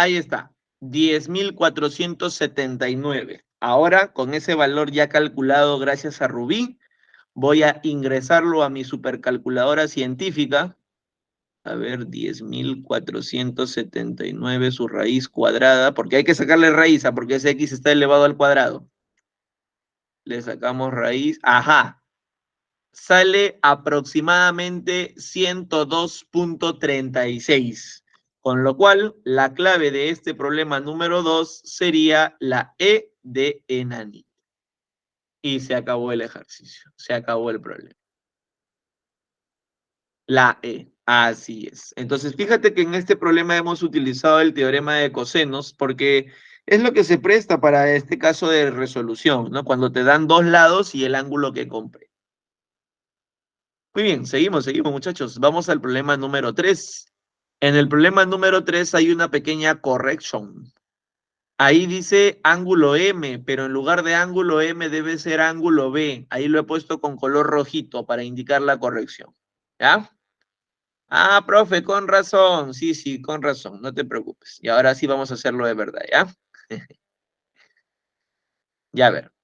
Ahí está, 10.479. Ahora, con ese valor ya calculado gracias a Rubí, voy a ingresarlo a mi supercalculadora científica. A ver, 10.479 su raíz cuadrada, porque hay que sacarle raíz, porque ese x está elevado al cuadrado. Le sacamos raíz. Ajá. Sale aproximadamente 102.36. Con lo cual, la clave de este problema número 2 sería la E de enanito. Y se acabó el ejercicio. Se acabó el problema. La E. Así es. Entonces, fíjate que en este problema hemos utilizado el teorema de cosenos porque es lo que se presta para este caso de resolución, ¿no? Cuando te dan dos lados y el ángulo que compre. Muy bien, seguimos, muchachos. Vamos al problema número 3. En el problema número 3 hay una pequeña corrección. Ahí dice ángulo M, pero en lugar de ángulo M debe ser ángulo B. Ahí lo he puesto con color rojito para indicar la corrección. ¿Ya? Ah, profe, con razón. Sí, sí, con razón. No te preocupes. Y ahora sí vamos a hacerlo de verdad, ¿ya? Ya a ver.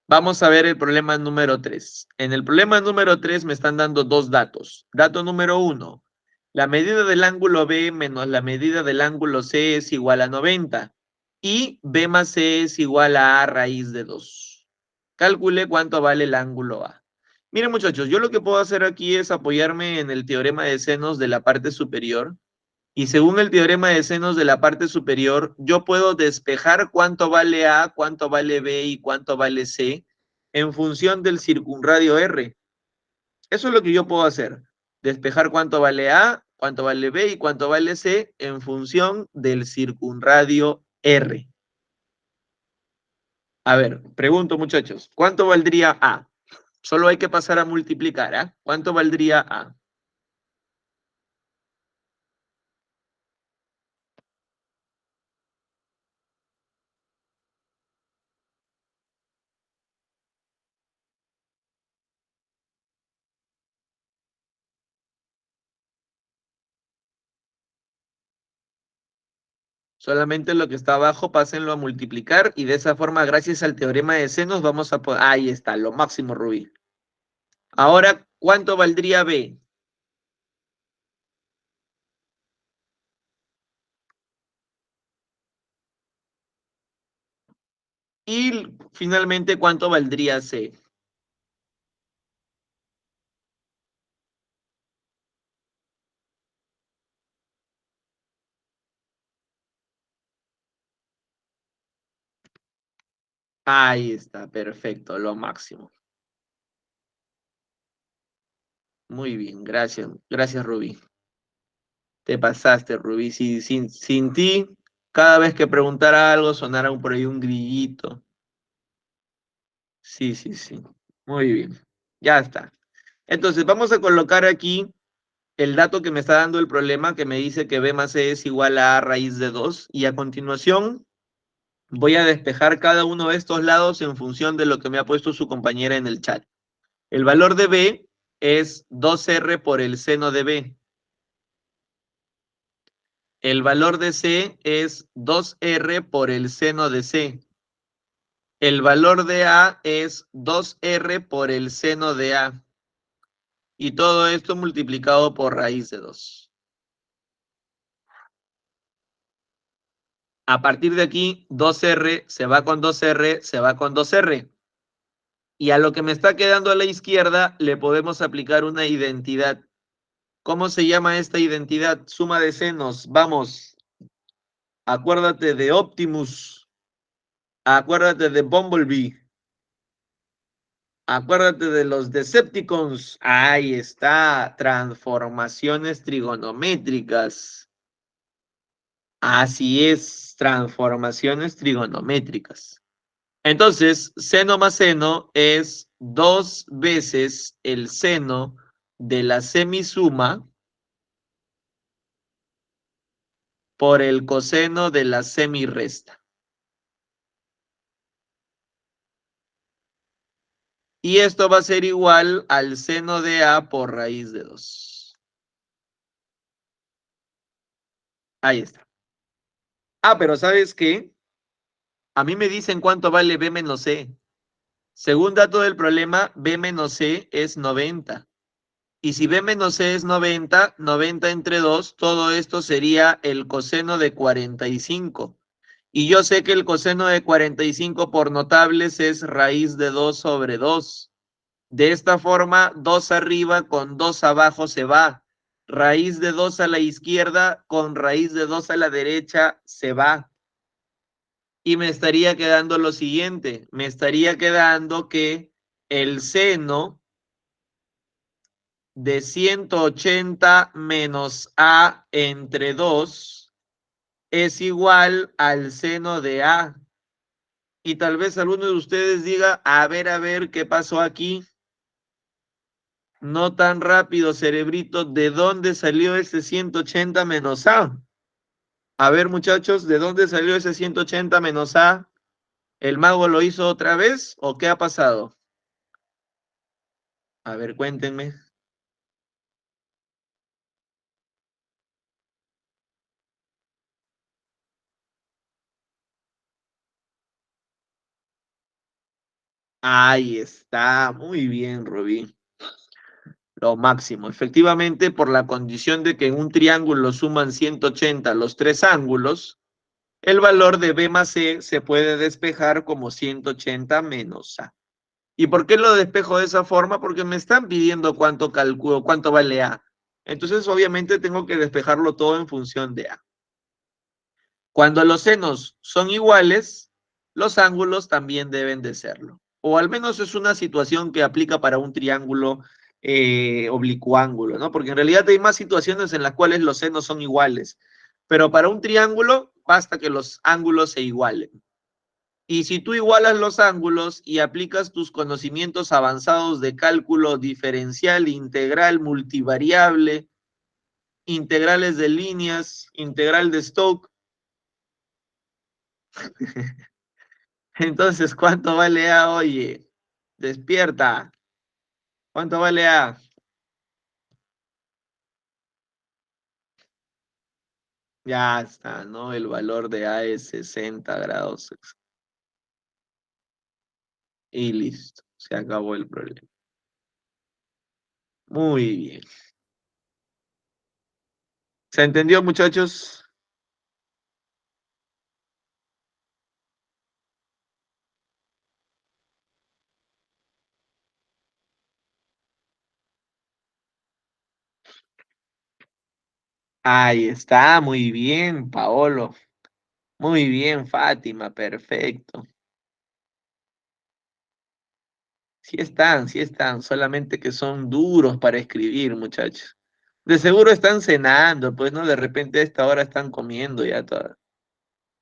Vamos a ver el problema número 3. En el problema número 3 me están dando dos datos. Dato número 1. La medida del ángulo B menos la medida del ángulo C es igual a 90. Y B más C es igual a A raíz de 2. Calcule cuánto vale el ángulo A. Miren, muchachos, yo lo que puedo hacer aquí es apoyarme en el teorema de senos de la parte superior. Y según el teorema de senos de la parte superior, yo puedo despejar cuánto vale A, cuánto vale B y cuánto vale C en función del circunradio R. Eso es lo que yo puedo hacer. Despejar cuánto vale A, cuánto vale B y cuánto vale C en función del circunradio R. A ver, pregunto muchachos, ¿cuánto valdría A? Solo hay que pasar a multiplicar, ¿ah? ¿Cuánto valdría A? Solamente lo que está abajo, pásenlo a multiplicar y de esa forma, gracias al teorema de senos, vamos a poder... Ahí está, lo máximo, Rubí. Ahora, ¿cuánto valdría B? Y finalmente, ¿cuánto valdría C? Ahí está, perfecto, lo máximo. Muy bien, gracias. Gracias, Rubí. Te pasaste, Rubí. Sin ti, cada vez que preguntara algo, sonara por ahí un grillito. Sí, sí, sí. Muy bien. Ya está. Entonces, vamos a colocar aquí el dato que me está dando el problema, que me dice que B más C es igual a A raíz de 2. Y a continuación voy a despejar cada uno de estos lados en función de lo que me ha puesto su compañera en el chat. El valor de B es 2R por el seno de B. El valor de C es 2R por el seno de C. El valor de A es 2R por el seno de A. Y todo esto multiplicado por raíz de 2. A partir de aquí, 2R se va con 2R, se va con 2R. Y a lo que me está quedando a la izquierda le podemos aplicar una identidad. ¿Cómo se llama esta identidad? Suma de senos. Vamos, acuérdate de Optimus. Acuérdate de Bumblebee. Acuérdate de los Decepticons. Ahí está. Transformaciones trigonométricas. Así es. Transformaciones trigonométricas. Entonces, seno más seno es 2 veces el seno de la semisuma por el coseno de la semirresta. Y esto va a ser igual al seno de A por raíz de 2. Ahí está. Ah, pero ¿sabes qué? A mí me dicen cuánto vale B menos C. Según dato del problema, B menos C es 90. Y si B menos C es 90, 90 entre 2, todo esto sería el coseno de 45. Y yo sé que el coseno de 45 por notables es raíz de 2 sobre 2. De esta forma, 2 arriba con 2 abajo se va. Raíz de 2 a la izquierda con raíz de 2 a la derecha se va. Y me estaría quedando lo siguiente. Me estaría quedando que el seno de 180 menos A entre 2 es igual al seno de A. Y tal vez alguno de ustedes diga, a ver, ¿qué pasó aquí? No tan rápido, cerebrito, ¿de dónde salió ese 180 menos A? A ver, muchachos, ¿de dónde salió ese 180 menos A? ¿El mago lo hizo otra vez o qué ha pasado? A ver, cuéntenme. Ahí está, muy bien, Rubí. Lo máximo. Efectivamente, por la condición de que en un triángulo suman 180 los tres ángulos, el valor de B más C se puede despejar como 180 menos A. ¿Y por qué lo despejo de esa forma? Porque me están pidiendo cuánto calculo, cuánto vale A. Entonces, obviamente, tengo que despejarlo todo en función de A. Cuando los senos son iguales, los ángulos también deben de serlo. O al menos es una situación que aplica para un triángulo oblicuángulo, ¿no? Porque en realidad hay más situaciones en las cuales los senos son iguales. Pero para un triángulo basta que los ángulos se igualen. Y si tú igualas los ángulos y aplicas tus conocimientos avanzados de cálculo diferencial, integral, multivariable, integrales de líneas, integral de Stokes, entonces, ¿cuánto vale A? Oye, despierta. ¿Cuánto vale A? Ya está, ¿no? El valor de A es 60 grados. Y listo, se acabó el problema. Muy bien. ¿Se entendió, muchachos? Ahí está, muy bien, Paolo. Muy bien, Fátima, perfecto. Sí están, solamente que son duros para escribir, muchachos. De seguro están cenando, pues, ¿no? De repente a esta hora están comiendo ya todas.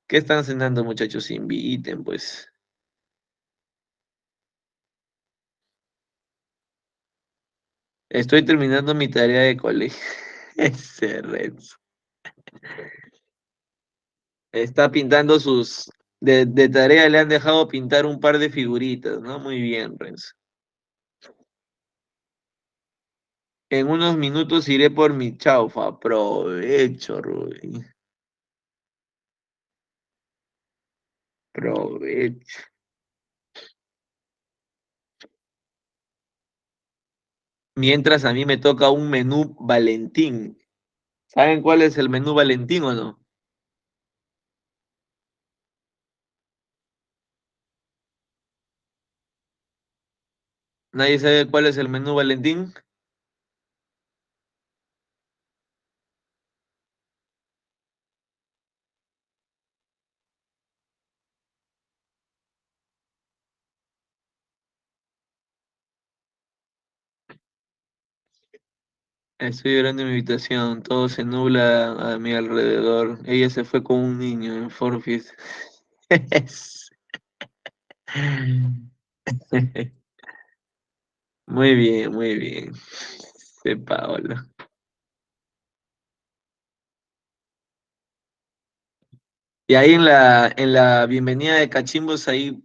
¿Qué están cenando, muchachos? Inviten, pues. Estoy terminando mi tarea de colegio. Ese Renzo. Está pintando sus... De tarea le han dejado pintar un par de figuritas, ¿no? Muy bien, Renzo. En unos minutos iré por mi chaufa. Provecho, Rubén. Provecho. Mientras a mí me toca un menú Valentín. ¿Saben cuál es el menú Valentín o no? ¿Nadie sabe cuál es el menú Valentín? Estoy llorando en mi habitación, todo se nubla a mi alrededor. Ella se fue con un niño en Forfeit. Muy bien, muy bien. Sí, Paola. Y ahí en la bienvenida de Cachimbos, ahí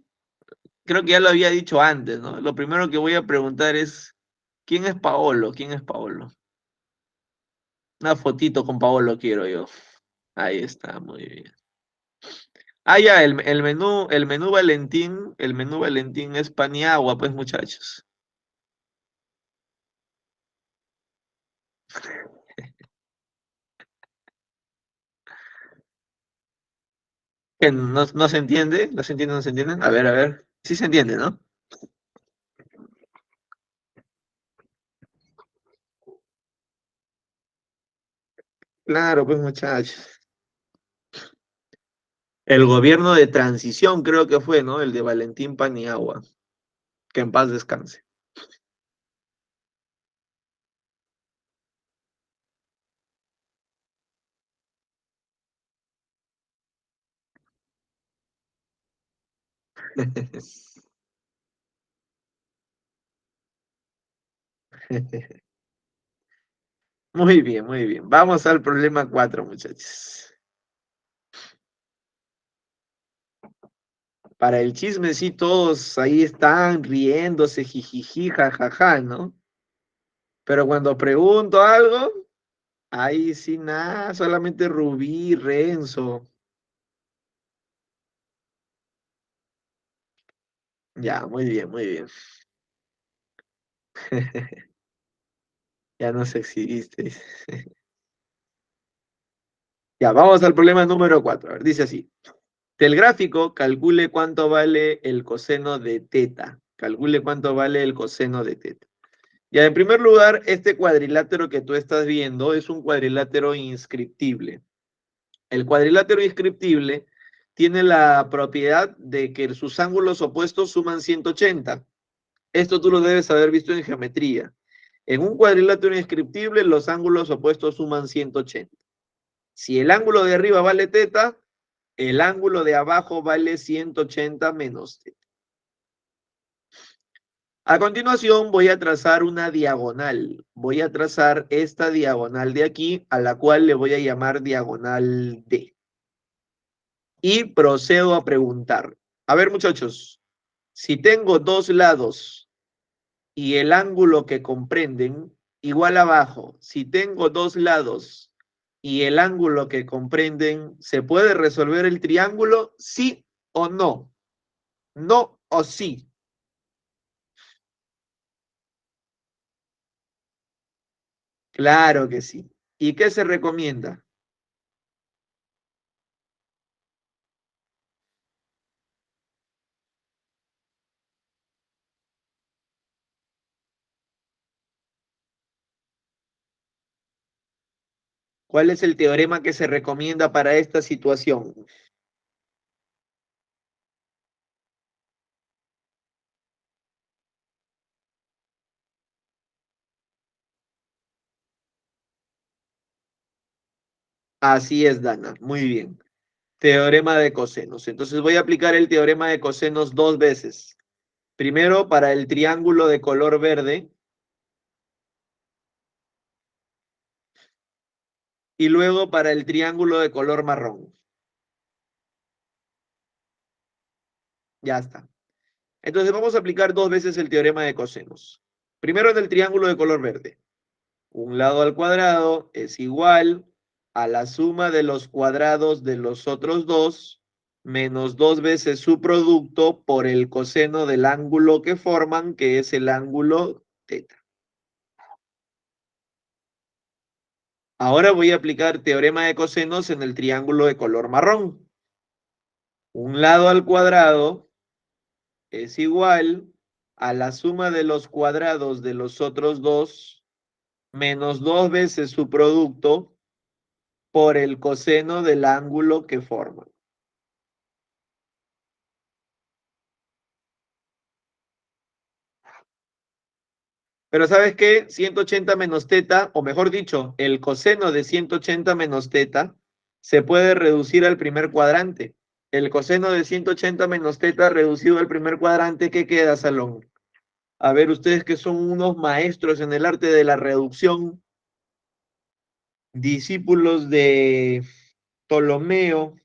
creo que ya lo había dicho antes, ¿no? Lo primero que voy a preguntar es, ¿quién es Paolo? ¿Quién es Paolo? Una fotito con Paolo quiero yo. Ahí está, muy bien. Ah, ya, el menú Valentín es pan y agua, pues muchachos. ¿Que no se entiende? ¿No se entiende? ¿No se entiende? A ver. Sí se entiende, ¿no? Claro, pues muchachos. El gobierno de transición creo que fue, ¿no? El de Valentín Paniagua. Que en paz descanse. Muy bien, muy bien. Vamos al problema 4, muchachos. Para el chisme, sí, todos ahí están riéndose, jijiji, jajaja, ¿no? Pero cuando pregunto algo, ahí sí nada, solamente Rubí, Renzo. Ya, muy bien, muy bien. Ya nos exhibiste. Ya, vamos al problema número 4. A ver, dice así. Del gráfico, calcule cuánto vale el coseno de teta. Calcule cuánto vale el coseno de teta. Ya, en primer lugar, este cuadrilátero que tú estás viendo es un cuadrilátero inscriptible. El cuadrilátero inscriptible tiene la propiedad de que sus ángulos opuestos suman 180. Esto tú lo debes haber visto en geometría. En un cuadrilátero inscriptible, los ángulos opuestos suman 180. Si el ángulo de arriba vale teta, el ángulo de abajo vale 180 menos teta. A continuación voy a trazar una diagonal. Voy a trazar esta diagonal de aquí, a la cual le voy a llamar diagonal D. Y procedo a preguntar. A ver, muchachos, si tengo dos lados y el ángulo que comprenden, igual abajo, si tengo dos lados y el ángulo que comprenden, ¿se puede resolver el triángulo? ¿Sí o no? No o sí. Claro que sí. ¿Y qué se recomienda? ¿Cuál es el teorema que se recomienda para esta situación? Así es, Dana. Muy bien. Teorema de cosenos. Entonces voy a aplicar el teorema de cosenos dos veces. Primero para el triángulo de color verde y luego para el triángulo de color marrón. Ya está. Entonces vamos a aplicar dos veces el teorema de cosenos. Primero en el triángulo de color verde. Un lado al cuadrado es igual a la suma de los cuadrados de los otros dos menos dos veces su producto por el coseno del ángulo que forman, que es el ángulo teta. Ahora voy a aplicar teorema de cosenos en el triángulo de color marrón. Un lado al cuadrado es igual a la suma de los cuadrados de los otros dos menos dos veces su producto por el coseno del ángulo que forman. Pero ¿sabes qué? 180 menos teta, o mejor dicho, el coseno de 180 menos teta se puede reducir al primer cuadrante. El coseno de 180 menos teta reducido al primer cuadrante, ¿qué queda, Salón? A ver, ustedes que son unos maestros en el arte de la reducción, discípulos de Ptolomeo,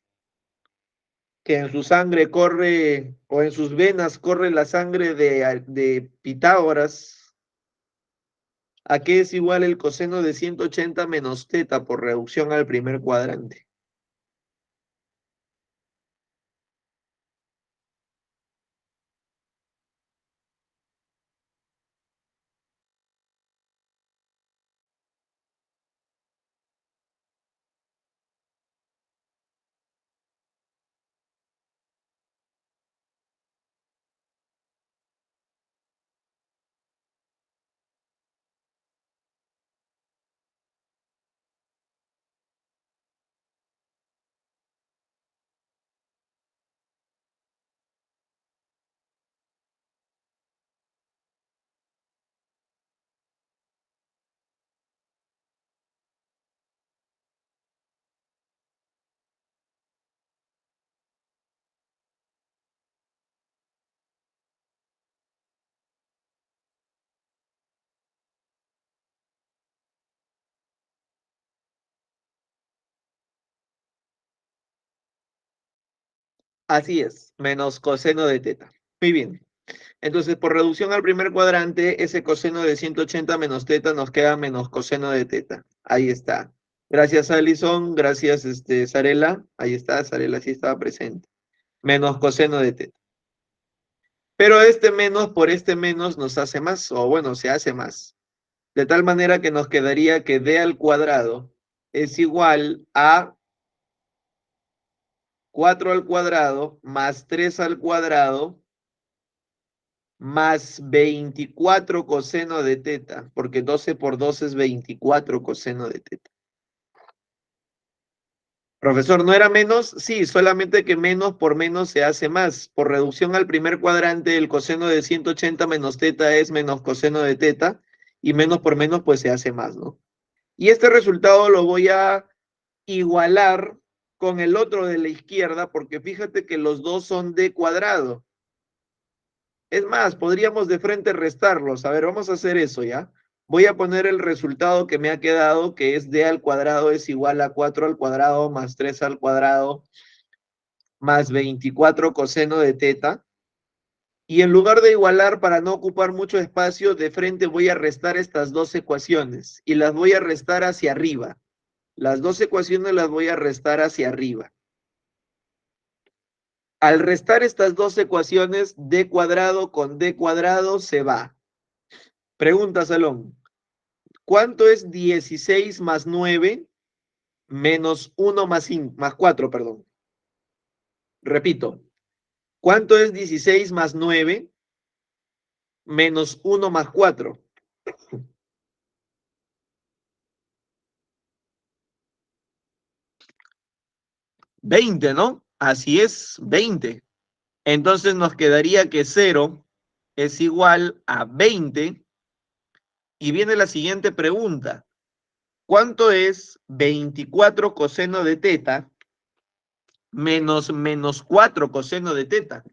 que en su sangre corre, o en sus venas corre la sangre de Pitágoras. ¿A qué es igual el coseno de 180 menos teta por reducción al primer cuadrante? Así es, menos coseno de teta. Muy bien. Entonces, por reducción al primer cuadrante, ese coseno de 180 menos teta nos queda menos coseno de teta. Ahí está. Gracias, Alison. Gracias, Sarela. Ahí está, Sarela sí estaba presente. Menos coseno de teta. Pero este menos por este menos nos hace más, o bueno, se hace más. De tal manera que nos quedaría que d al cuadrado es igual a 4 al cuadrado más 3 al cuadrado más 24 coseno de teta, porque 12 por 2 es 24 coseno de teta. Profesor, ¿no era menos? Sí, solamente que menos por menos se hace más. Por reducción al primer cuadrante, el coseno de 180 menos teta es menos coseno de teta, y menos por menos pues se hace más, ¿no? Y este resultado lo voy a igualar con el otro de la izquierda, porque fíjate que los dos son d cuadrado. Es más, podríamos de frente restarlos. A ver, vamos a hacer eso, ¿ya? Voy a poner el resultado que me ha quedado, que es d al cuadrado es igual a 4 al cuadrado más 3 al cuadrado más 24 coseno de teta. Y en lugar de igualar para no ocupar mucho espacio, de frente voy a restar estas dos ecuaciones y las voy a restar hacia arriba. Las dos ecuaciones las voy a restar hacia arriba. Al restar estas dos ecuaciones, d cuadrado con d cuadrado se va. Pregunta, Salón. ¿Cuánto es 16 más 9 menos 1 más 5, más 4, perdón? Repito. ¿Cuánto es 16 más 9 menos 1 más 4? 20, ¿no? Así es, 20. Entonces nos quedaría que 0 es igual a 20. Y viene la siguiente pregunta. ¿Cuánto es 24 coseno de teta menos 4 coseno de teta?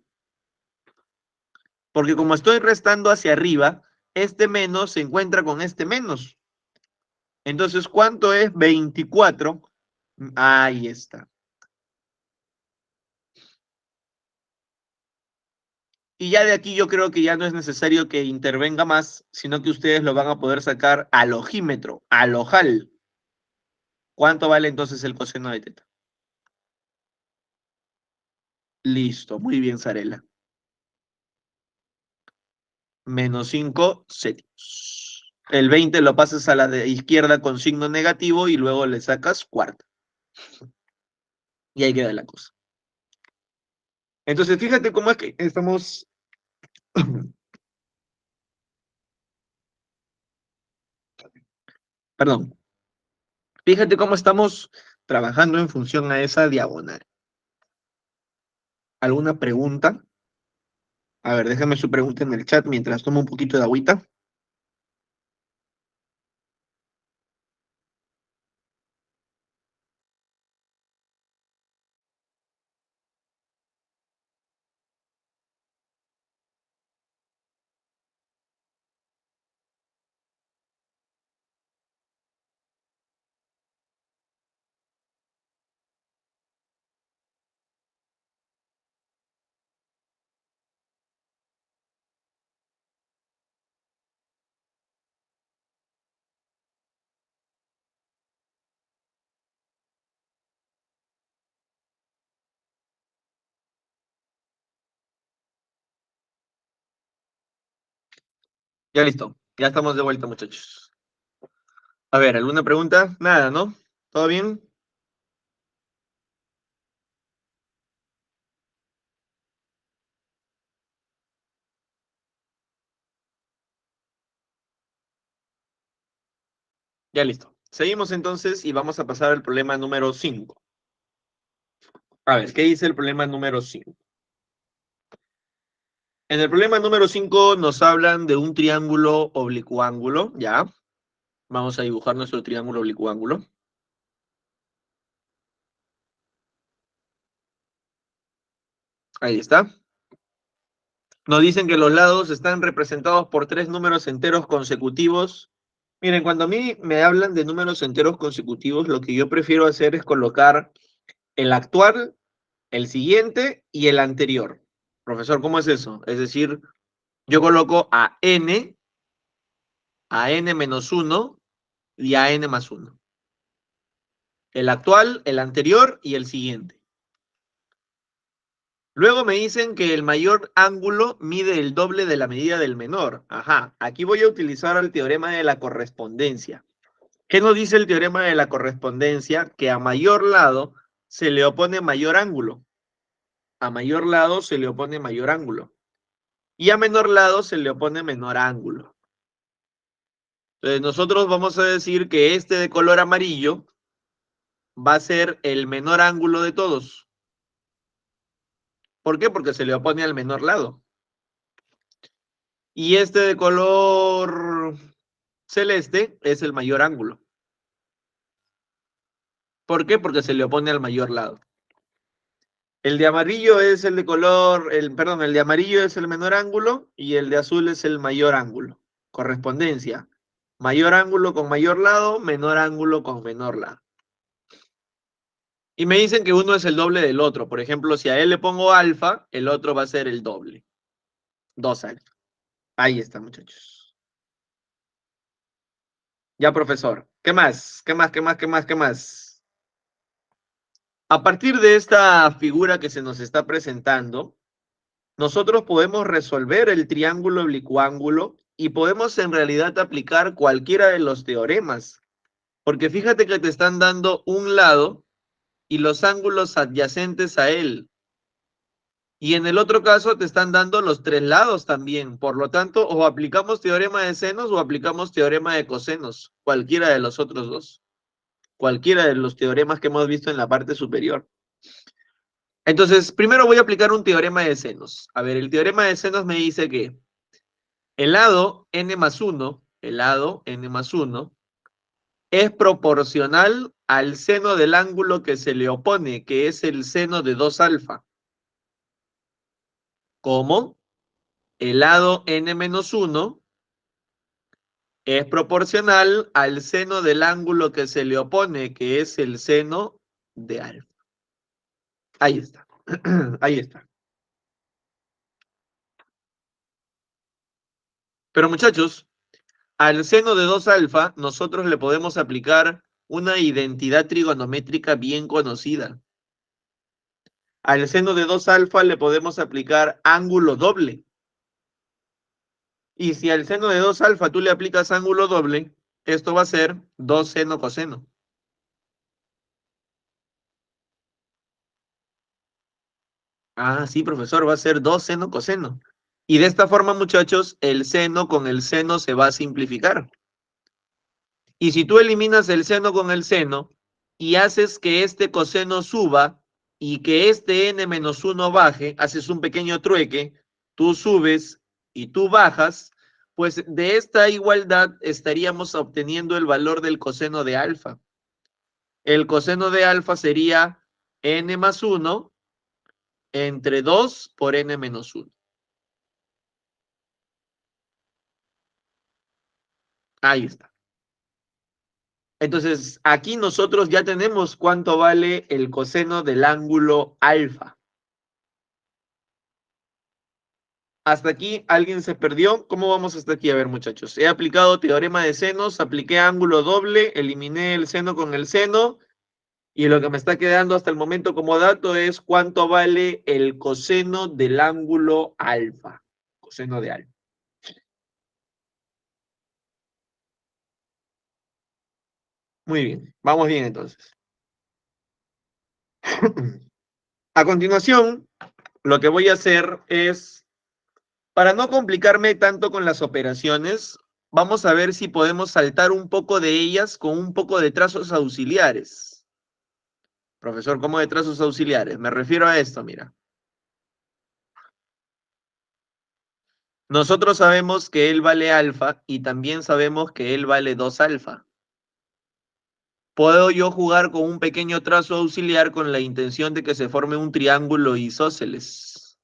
Porque como estoy restando hacia arriba, este menos se encuentra con este menos. Entonces, ¿cuánto es 24? Ahí está. Y ya de aquí yo creo que ya no es necesario que intervenga más, sino que ustedes lo van a poder sacar al ojímetro, al ojal. ¿Cuánto vale entonces el coseno de teta? Listo, muy bien, Sarela. Menos 5 céntimos. El 20 lo pasas a la de izquierda con signo negativo y luego le sacas cuarta. Y ahí queda la cosa. Entonces, fíjate cómo es que estamos... Perdón. Fíjate cómo estamos trabajando en función a esa diagonal. ¿Alguna pregunta? A ver, déjame su pregunta en el chat mientras tomo un poquito de agüita. Ya listo. Ya estamos de vuelta, muchachos. A ver, ¿alguna pregunta? Nada, ¿no? ¿Todo bien? Ya listo. Seguimos entonces y vamos a pasar al problema número 5. A ver, ¿qué dice el problema número 5? En el problema número 5 nos hablan de un triángulo oblicuángulo, ¿ya? Vamos a dibujar nuestro triángulo oblicuángulo. Ahí está. Nos dicen que los lados están representados por tres números enteros consecutivos. Miren, cuando a mí me hablan de números enteros consecutivos, lo que yo prefiero hacer es colocar el actual el siguiente y el anterior. Profesor, ¿cómo es eso? Es decir, yo coloco a n menos 1 y a n más 1. El actual, el anterior y el siguiente. Luego me dicen que el mayor ángulo mide el doble de la medida del menor. Ajá, aquí voy a utilizar el teorema de la correspondencia. ¿Qué nos dice el teorema de la correspondencia? Que a mayor lado se le opone mayor ángulo. A mayor lado se le opone mayor ángulo. Y a menor lado se le opone menor ángulo. Entonces nosotros vamos a decir que este de color amarillo va a ser el menor ángulo de todos. ¿Por qué? Porque se le opone al menor lado. Y este de color celeste es el mayor ángulo. ¿Por qué? Porque se le opone al mayor lado. El de amarillo es el de color, perdón, el de amarillo es el menor ángulo y el de azul es el mayor ángulo. Correspondencia. Mayor ángulo con mayor lado, menor ángulo con menor lado. Y me dicen que uno es el doble del otro. Por ejemplo, si a él le pongo alfa, el otro va a ser el doble. 2 alfa. Ahí está, muchachos. Ya, profesor. ¿Qué más? ¿Qué más? ¿Qué más? ¿Qué más? ¿Qué más? A partir de esta figura que se nos está presentando, nosotros podemos resolver el triángulo oblicuángulo y podemos en realidad aplicar cualquiera de los teoremas. Porque fíjate que te están dando un lado y los ángulos adyacentes a él. Y en el otro caso te están dando los tres lados también. Por lo tanto, o aplicamos teorema de senos o aplicamos teorema de cosenos. Cualquiera de los otros dos. Cualquiera de los teoremas que hemos visto en la parte superior. Entonces, primero voy a aplicar un teorema de senos. A ver, el teorema de senos me dice que el lado n más 1, el lado n más 1, es proporcional al seno del ángulo que se le opone, que es el seno de 2 alfa. ¿Cómo? El lado n menos 1 es proporcional al seno del ángulo que se le opone, que es el seno de alfa. Ahí está. Ahí está. Pero muchachos, al seno de 2 alfa, nosotros le podemos aplicar una identidad trigonométrica bien conocida. Al seno de 2 alfa le podemos aplicar ángulo doble. Y si al seno de 2 alfa tú le aplicas ángulo doble, esto va a ser 2 seno coseno. Ah, sí, profesor, va a ser 2 seno coseno. Y de esta forma, muchachos, el seno con el seno se va a simplificar. Y si tú eliminas el seno con el seno y haces que este coseno suba y que este n menos 1 baje, haces un pequeño trueque, tú subes y tú bajas, pues de esta igualdad estaríamos obteniendo el valor del coseno de alfa. El coseno de alfa sería n más 1 entre 2 por n menos 1. Ahí está. Entonces, aquí nosotros ya tenemos cuánto vale el coseno del ángulo alfa. Hasta aquí, ¿alguien se perdió? ¿Cómo vamos hasta aquí? A ver, muchachos. He aplicado teorema de senos, apliqué ángulo doble, eliminé el seno con el seno, y lo que me está quedando hasta el momento como dato es cuánto vale el coseno del ángulo alfa. Coseno de alfa. Muy bien, vamos bien entonces. A continuación, lo que voy a hacer es, para no complicarme tanto con las operaciones, vamos a ver si podemos saltar un poco de ellas con un poco de trazos auxiliares. Profesor, ¿cómo de trazos auxiliares? Me refiero a esto, mira. Nosotros sabemos que él vale alfa y también sabemos que él vale 2 alfa. Puedo yo jugar con un pequeño trazo auxiliar con la intención de que se forme un triángulo isósceles.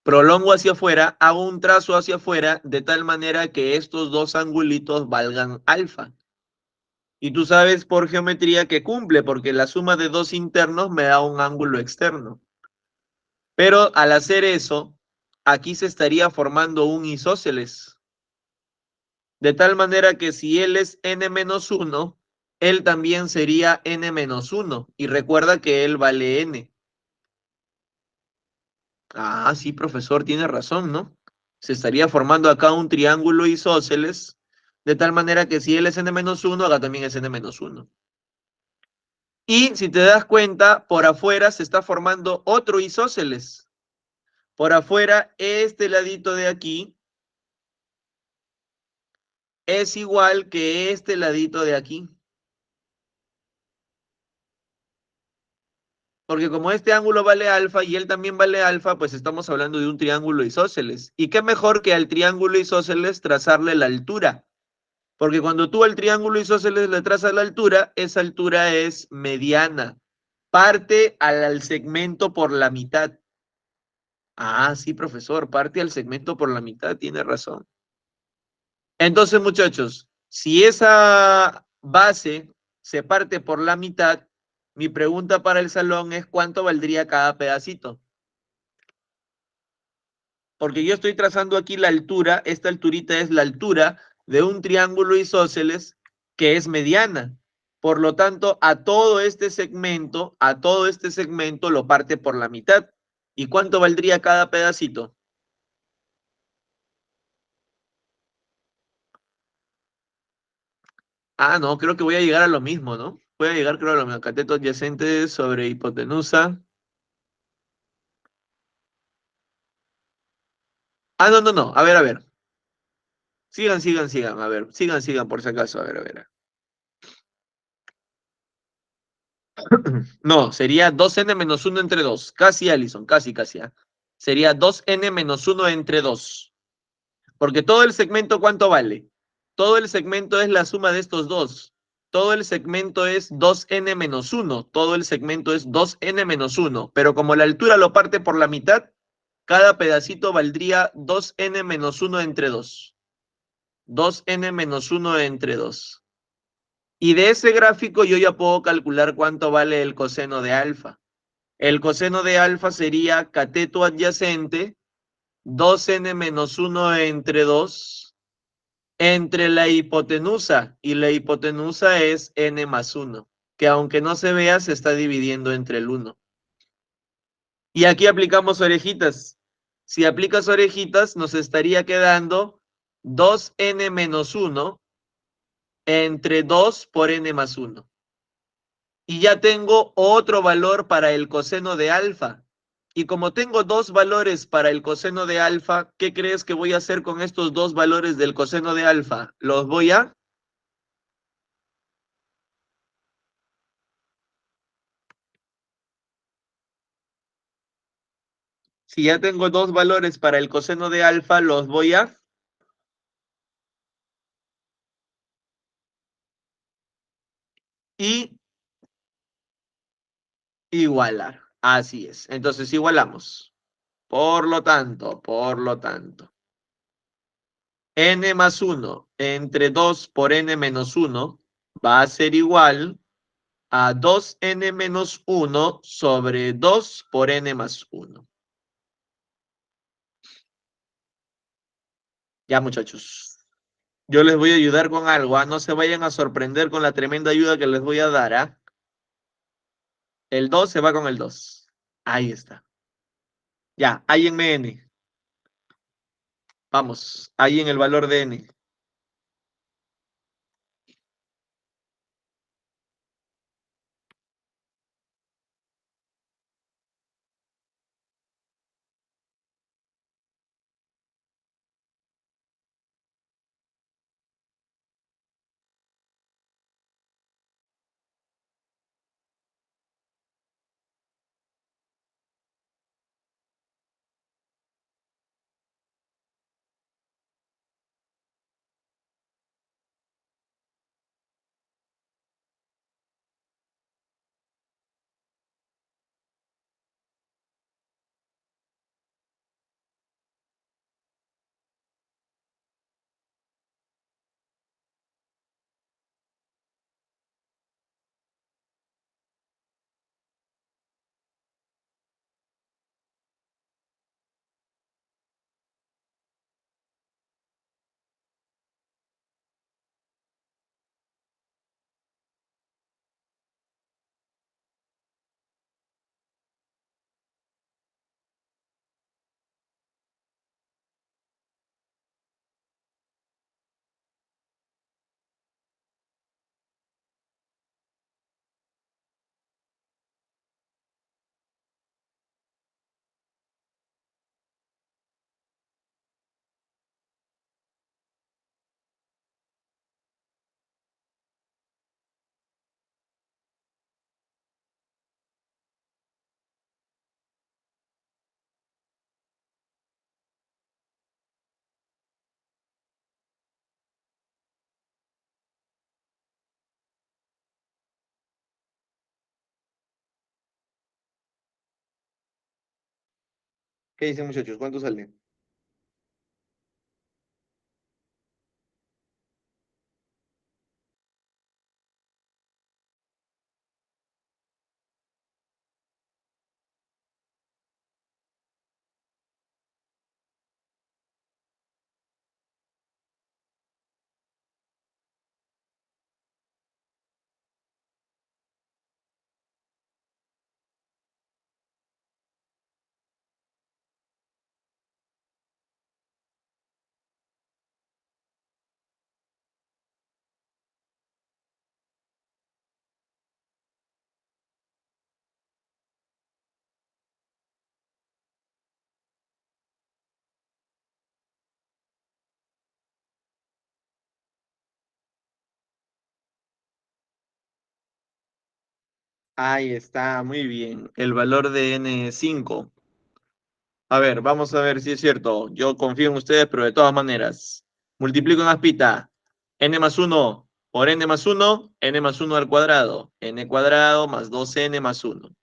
Prolongo hacia afuera, hago un trazo hacia afuera de tal manera que estos dos angulitos valgan alfa. Y tú sabes por geometría que cumple, porque la suma de dos internos me da un ángulo externo. Pero al hacer eso, aquí se estaría formando un isósceles. De tal manera que si él es n-1, él también sería n-1. Y recuerda que él vale n. Ah, sí, profesor, tiene razón, ¿no? Se estaría formando acá un triángulo isósceles, de tal manera que si él es n-1, acá también es n-1. Y si te das cuenta, por afuera se está formando otro isósceles. Por afuera, este ladito de aquí es igual que este ladito de aquí. Porque como este ángulo vale alfa y él también vale alfa, pues estamos hablando de un triángulo isósceles. ¿Y qué mejor que al triángulo isósceles trazarle la altura? Porque cuando tú al triángulo isósceles le trazas la altura, esa altura es mediana. Parte al segmento por la mitad. Ah, sí, profesor, parte al segmento por la mitad, tiene razón. Entonces, muchachos, si esa base se parte por la mitad, mi pregunta para el salón es ¿cuánto valdría cada pedacito? Porque yo estoy trazando aquí la altura, esta alturita es la altura de un triángulo isósceles que es mediana. Por lo tanto, a todo este segmento lo parte por la mitad. ¿Y cuánto valdría cada pedacito? Ah, no, creo que voy a llegar a lo mismo, ¿no? Voy a llegar, creo, a lo mismo. Cateto adyacente sobre hipotenusa. Ah, no, no, no. A ver, a ver. Sigan, sigan, sigan. A ver, sigan, sigan, por si acaso. A ver, a ver. No, sería 2n-1 entre 2. Casi, Alison, casi, casi. ¿Ah? Sería 2n-1 entre 2. Porque todo el segmento, ¿cuánto vale? Todo el segmento es la suma de estos dos. Todo el segmento es 2n-1. Todo el segmento es 2n-1. Pero como la altura lo parte por la mitad, cada pedacito valdría 2n-1 entre 2. 2n-1 entre 2. Y de ese gráfico yo ya puedo calcular cuánto vale el coseno de alfa. El coseno de alfa sería cateto adyacente 2n-1 entre 2 entre la hipotenusa. Y la hipotenusa es n+1, que aunque no se vea, se está dividiendo entre el 1. Y aquí aplicamos orejitas. Si aplicas orejitas, nos estaría quedando 2n-1 entre 2 por n+1. Y ya tengo otro valor para el coseno de alfa. Y como tengo dos valores para el coseno de alfa, ¿qué crees que voy a hacer con estos dos valores del coseno de alfa? Los voy a... Si ya tengo dos valores para el coseno de alfa, los voy a... Y igualar. Así es. Entonces igualamos. Por lo tanto, n+1 entre 2 por n-1 va a ser igual a 2n-1 sobre 2 por n+1. Ya, muchachos. Yo les voy a ayudar con algo, ¿ah? No se vayan a sorprender con la tremenda ayuda que les voy a dar, ¿ah? El 2 se va con el 2. Ahí está. Ya, hay en n. Vamos, ahí en el valor de n. ¿Qué dicen, muchachos? ¿Cuánto sale? Ahí está, muy bien. El valor de N5. A ver, vamos a ver si es cierto. Yo confío en ustedes, pero de todas maneras. Multiplico en aspita. N más uno por N más uno, N más uno al cuadrado. N cuadrado más 2N más uno.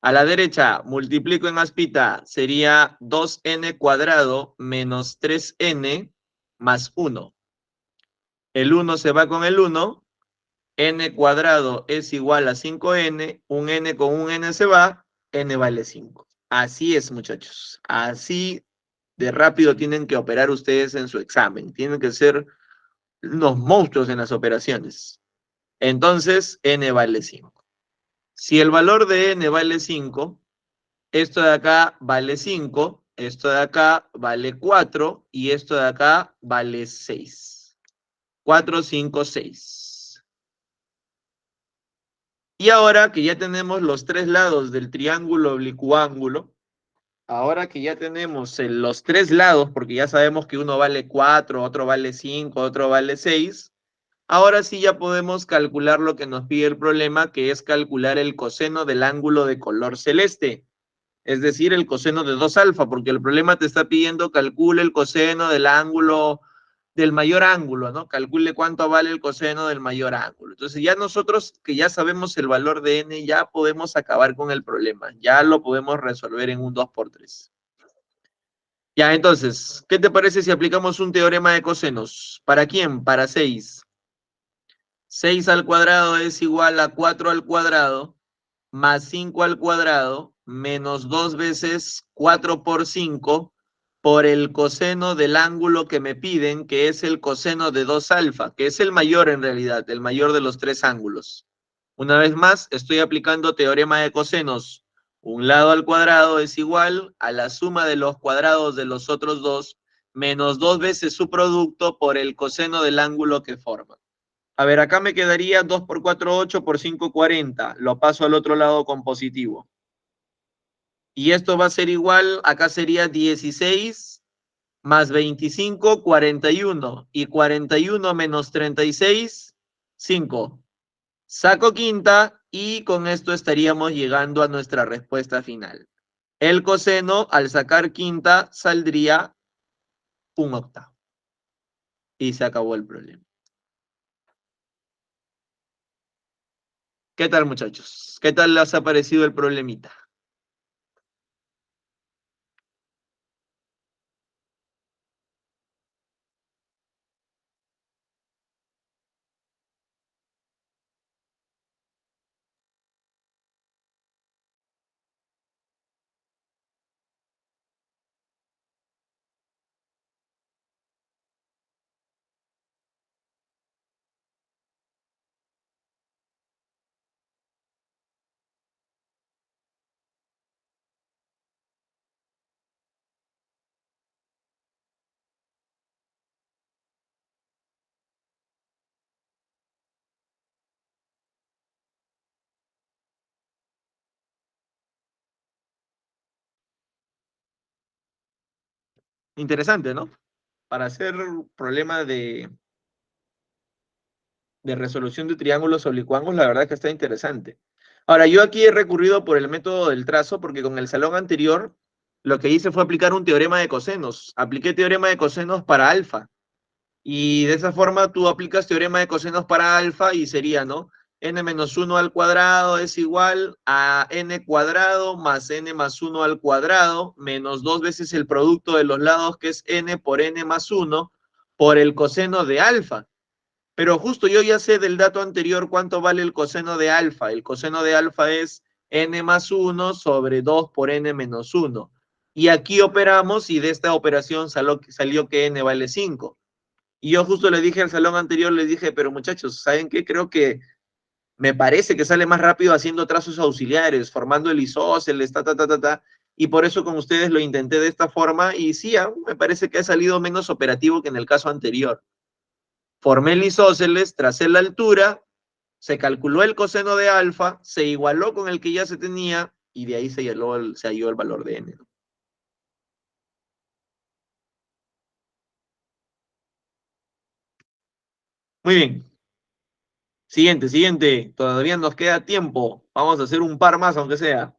A la derecha, multiplico en aspita. Sería 2N cuadrado menos 3N más uno. El uno se va con el uno. N cuadrado es igual a 5N. Un N con un N se va. N vale 5. Así es, muchachos. Así de rápido tienen que operar ustedes en su examen. Tienen que ser unos monstruos en las operaciones. Entonces, n vale 5. Si el valor de n vale 5, esto de acá vale 5, esto de acá vale 4 y esto de acá vale 6. 4, 5, 6. Y ahora que ya tenemos los tres lados del triángulo oblicuángulo, ahora que ya tenemos los tres lados, porque ya sabemos que uno vale 4, otro vale 5, otro vale 6, ahora sí ya podemos calcular lo que nos pide el problema, que es calcular el coseno del ángulo de color celeste, es decir, el coseno de 2 alfa, porque el problema te está pidiendo calcule el coseno del ángulo del mayor ángulo, ¿no? Calcule cuánto vale el coseno del mayor ángulo. Entonces ya nosotros que ya sabemos el valor de n, ya podemos acabar con el problema, ya lo podemos resolver en un 2 por 3. Ya, entonces, ¿qué te parece si aplicamos un teorema de cosenos? ¿Para quién? Para 6. 6 al cuadrado es igual a 4 al cuadrado más 5 al cuadrado menos 2 veces 4 por 5 por el coseno del ángulo que me piden, que es el coseno de 2 alfa, que es el mayor en realidad, el mayor de los tres ángulos. Una vez más, estoy aplicando teorema de cosenos. Un lado al cuadrado es igual a la suma de los cuadrados de los otros dos menos 2 veces su producto por el coseno del ángulo que forma. A ver, acá me quedaría 2 por 4, 8 por 5, 40. Lo paso al otro lado con positivo. Y esto va a ser igual, acá sería 16 más 25, 41. Y 41 menos 36, 5. Saco quinta y con esto estaríamos llegando a nuestra respuesta final. El coseno, al sacar quinta, saldría un octavo. Y se acabó el problema. ¿Qué tal, muchachos? ¿Qué tal les ha parecido el problemita? Interesante, ¿no? Para hacer problema de resolución de triángulos oblicuangos, la verdad que está interesante. Ahora, yo aquí he recurrido por el método del trazo porque con el salón anterior lo que hice fue aplicar un teorema de cosenos. Apliqué teorema de cosenos para alfa. Y de esa forma tú aplicas teorema de cosenos para alfa y sería, ¿no? n menos 1 al cuadrado es igual a n cuadrado más n más 1 al cuadrado menos 2 veces el producto de los lados que es n por n más 1 por el coseno de alfa. Pero justo yo ya sé del dato anterior cuánto vale el coseno de alfa. El coseno de alfa es n más 1 sobre 2 por n menos 1. Y aquí operamos y de esta operación salió que n vale 5. Y yo justo le dije al salón anterior, le dije, pero muchachos, ¿saben qué? Creo que me parece que sale más rápido haciendo trazos auxiliares, formando el isósceles, y por eso con ustedes lo intenté de esta forma, y sí, me parece que ha salido menos operativo que en el caso anterior. Formé el isósceles, tracé la altura, se calculó el coseno de alfa, se igualó con el que ya se tenía, y de ahí se halló el valor de n, ¿no? Muy bien. Siguiente, siguiente. Todavía nos queda tiempo. Vamos a hacer un par más, aunque sea.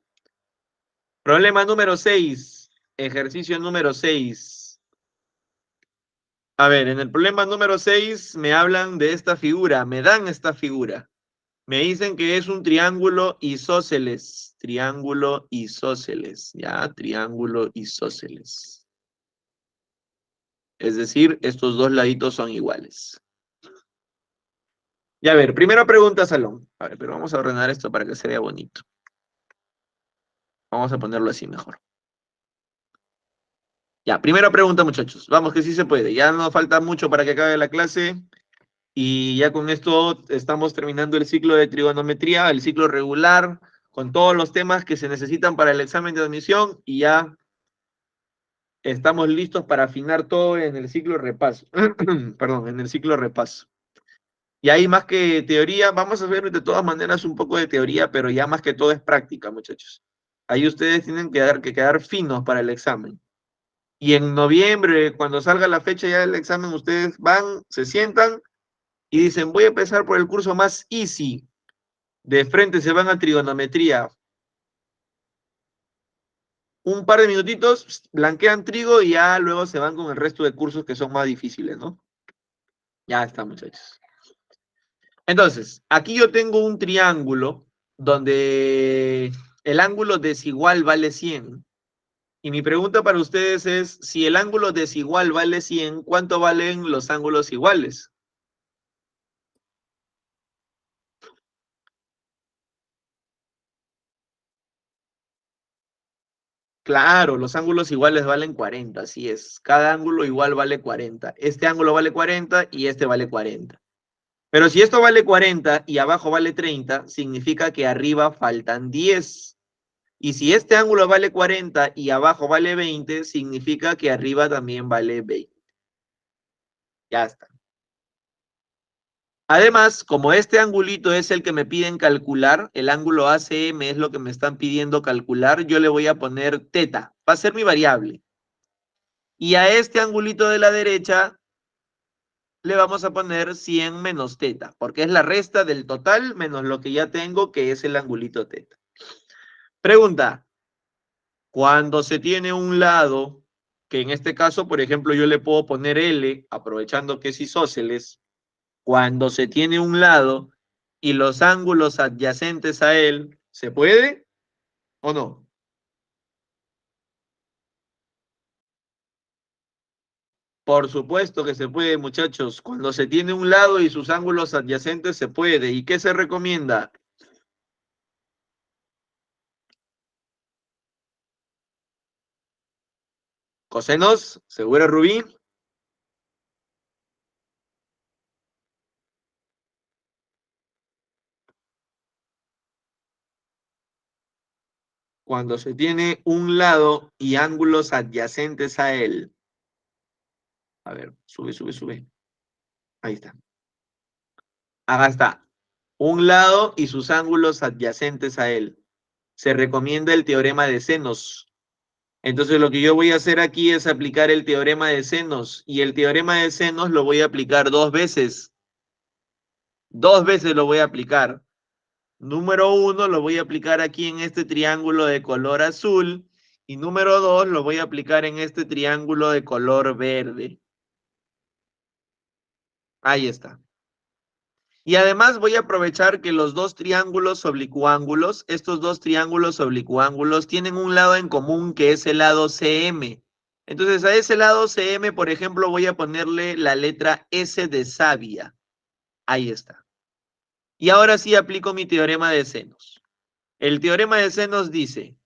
Problema número 6. Ejercicio número 6. A ver, en el problema número 6 me hablan de esta figura, me dan esta figura. Me dicen que es un triángulo isósceles. Triángulo isósceles. Ya, triángulo isósceles. Es decir, estos dos laditos son iguales. Ya, a ver, primera pregunta, salón. A ver, pero vamos a ordenar esto para que se vea bonito. Vamos a ponerlo así mejor. Ya, primera pregunta, muchachos. Vamos, que sí se puede. Ya no falta mucho para que acabe la clase. Y ya con esto estamos terminando el ciclo de trigonometría, el ciclo regular, con todos los temas que se necesitan para el examen de admisión. Y ya estamos listos para afinar todo en el ciclo repaso. Perdón, en el ciclo repaso. Y ahí más que teoría, vamos a ver de todas maneras un poco de teoría, pero ya más que todo es práctica, muchachos. Ahí ustedes tienen que quedar finos para el examen. Y en noviembre, cuando salga la fecha ya del examen, ustedes van, se sientan y dicen, voy a empezar por el curso más easy. De frente se van a trigonometría. Un par de minutitos, blanquean trigo y ya luego se van con el resto de cursos que son más difíciles, ¿no? Ya está, muchachos. Entonces, aquí yo tengo un triángulo donde el ángulo desigual vale 100. Y mi pregunta para ustedes es, si el ángulo desigual vale 100, ¿cuánto valen los ángulos iguales? Claro, los ángulos iguales valen 40, así es. Cada ángulo igual vale 40. Este ángulo vale 40 y este vale 40. Pero si esto vale 40 y abajo vale 30, significa que arriba faltan 10. Y si este ángulo vale 40 y abajo vale 20, significa que arriba también vale 20. Ya está. Además, como este angulito es el que me piden calcular, el ángulo ACM es lo que me están pidiendo calcular, yo le voy a poner teta. Va a ser mi variable. Y a este angulito de la derecha le vamos a poner 100 menos teta, porque es la resta del total menos lo que ya tengo, que es el angulito teta. Pregunta, cuando se tiene un lado, que en este caso, por ejemplo, yo le puedo poner L, aprovechando que es isósceles, cuando se tiene un lado y los ángulos adyacentes a él, ¿se puede o no? Por supuesto que se puede, muchachos. Cuando se tiene un lado y sus ángulos adyacentes, se puede. ¿Y qué se recomienda? Cosenos, ¿seguro, Rubí? Cuando se tiene un lado y ángulos adyacentes a él. A ver, sube, sube, sube. Ahí está. Acá está. Un lado y sus ángulos adyacentes a él. Se recomienda el teorema de senos. Entonces lo que yo voy a hacer aquí es aplicar el teorema de senos. Y el teorema de senos lo voy a aplicar dos veces. Dos veces lo voy a aplicar. Número uno lo voy a aplicar aquí en este triángulo de color azul. Y número dos lo voy a aplicar en este triángulo de color verde. Ahí está. Y además voy a aprovechar que los dos triángulos oblicuángulos, estos dos triángulos oblicuángulos tienen un lado en común que es el lado CM. Entonces a ese lado CM, por ejemplo, voy a ponerle la letra S de savia. Ahí está. Y ahora sí aplico mi teorema de senos. El teorema de senos dice,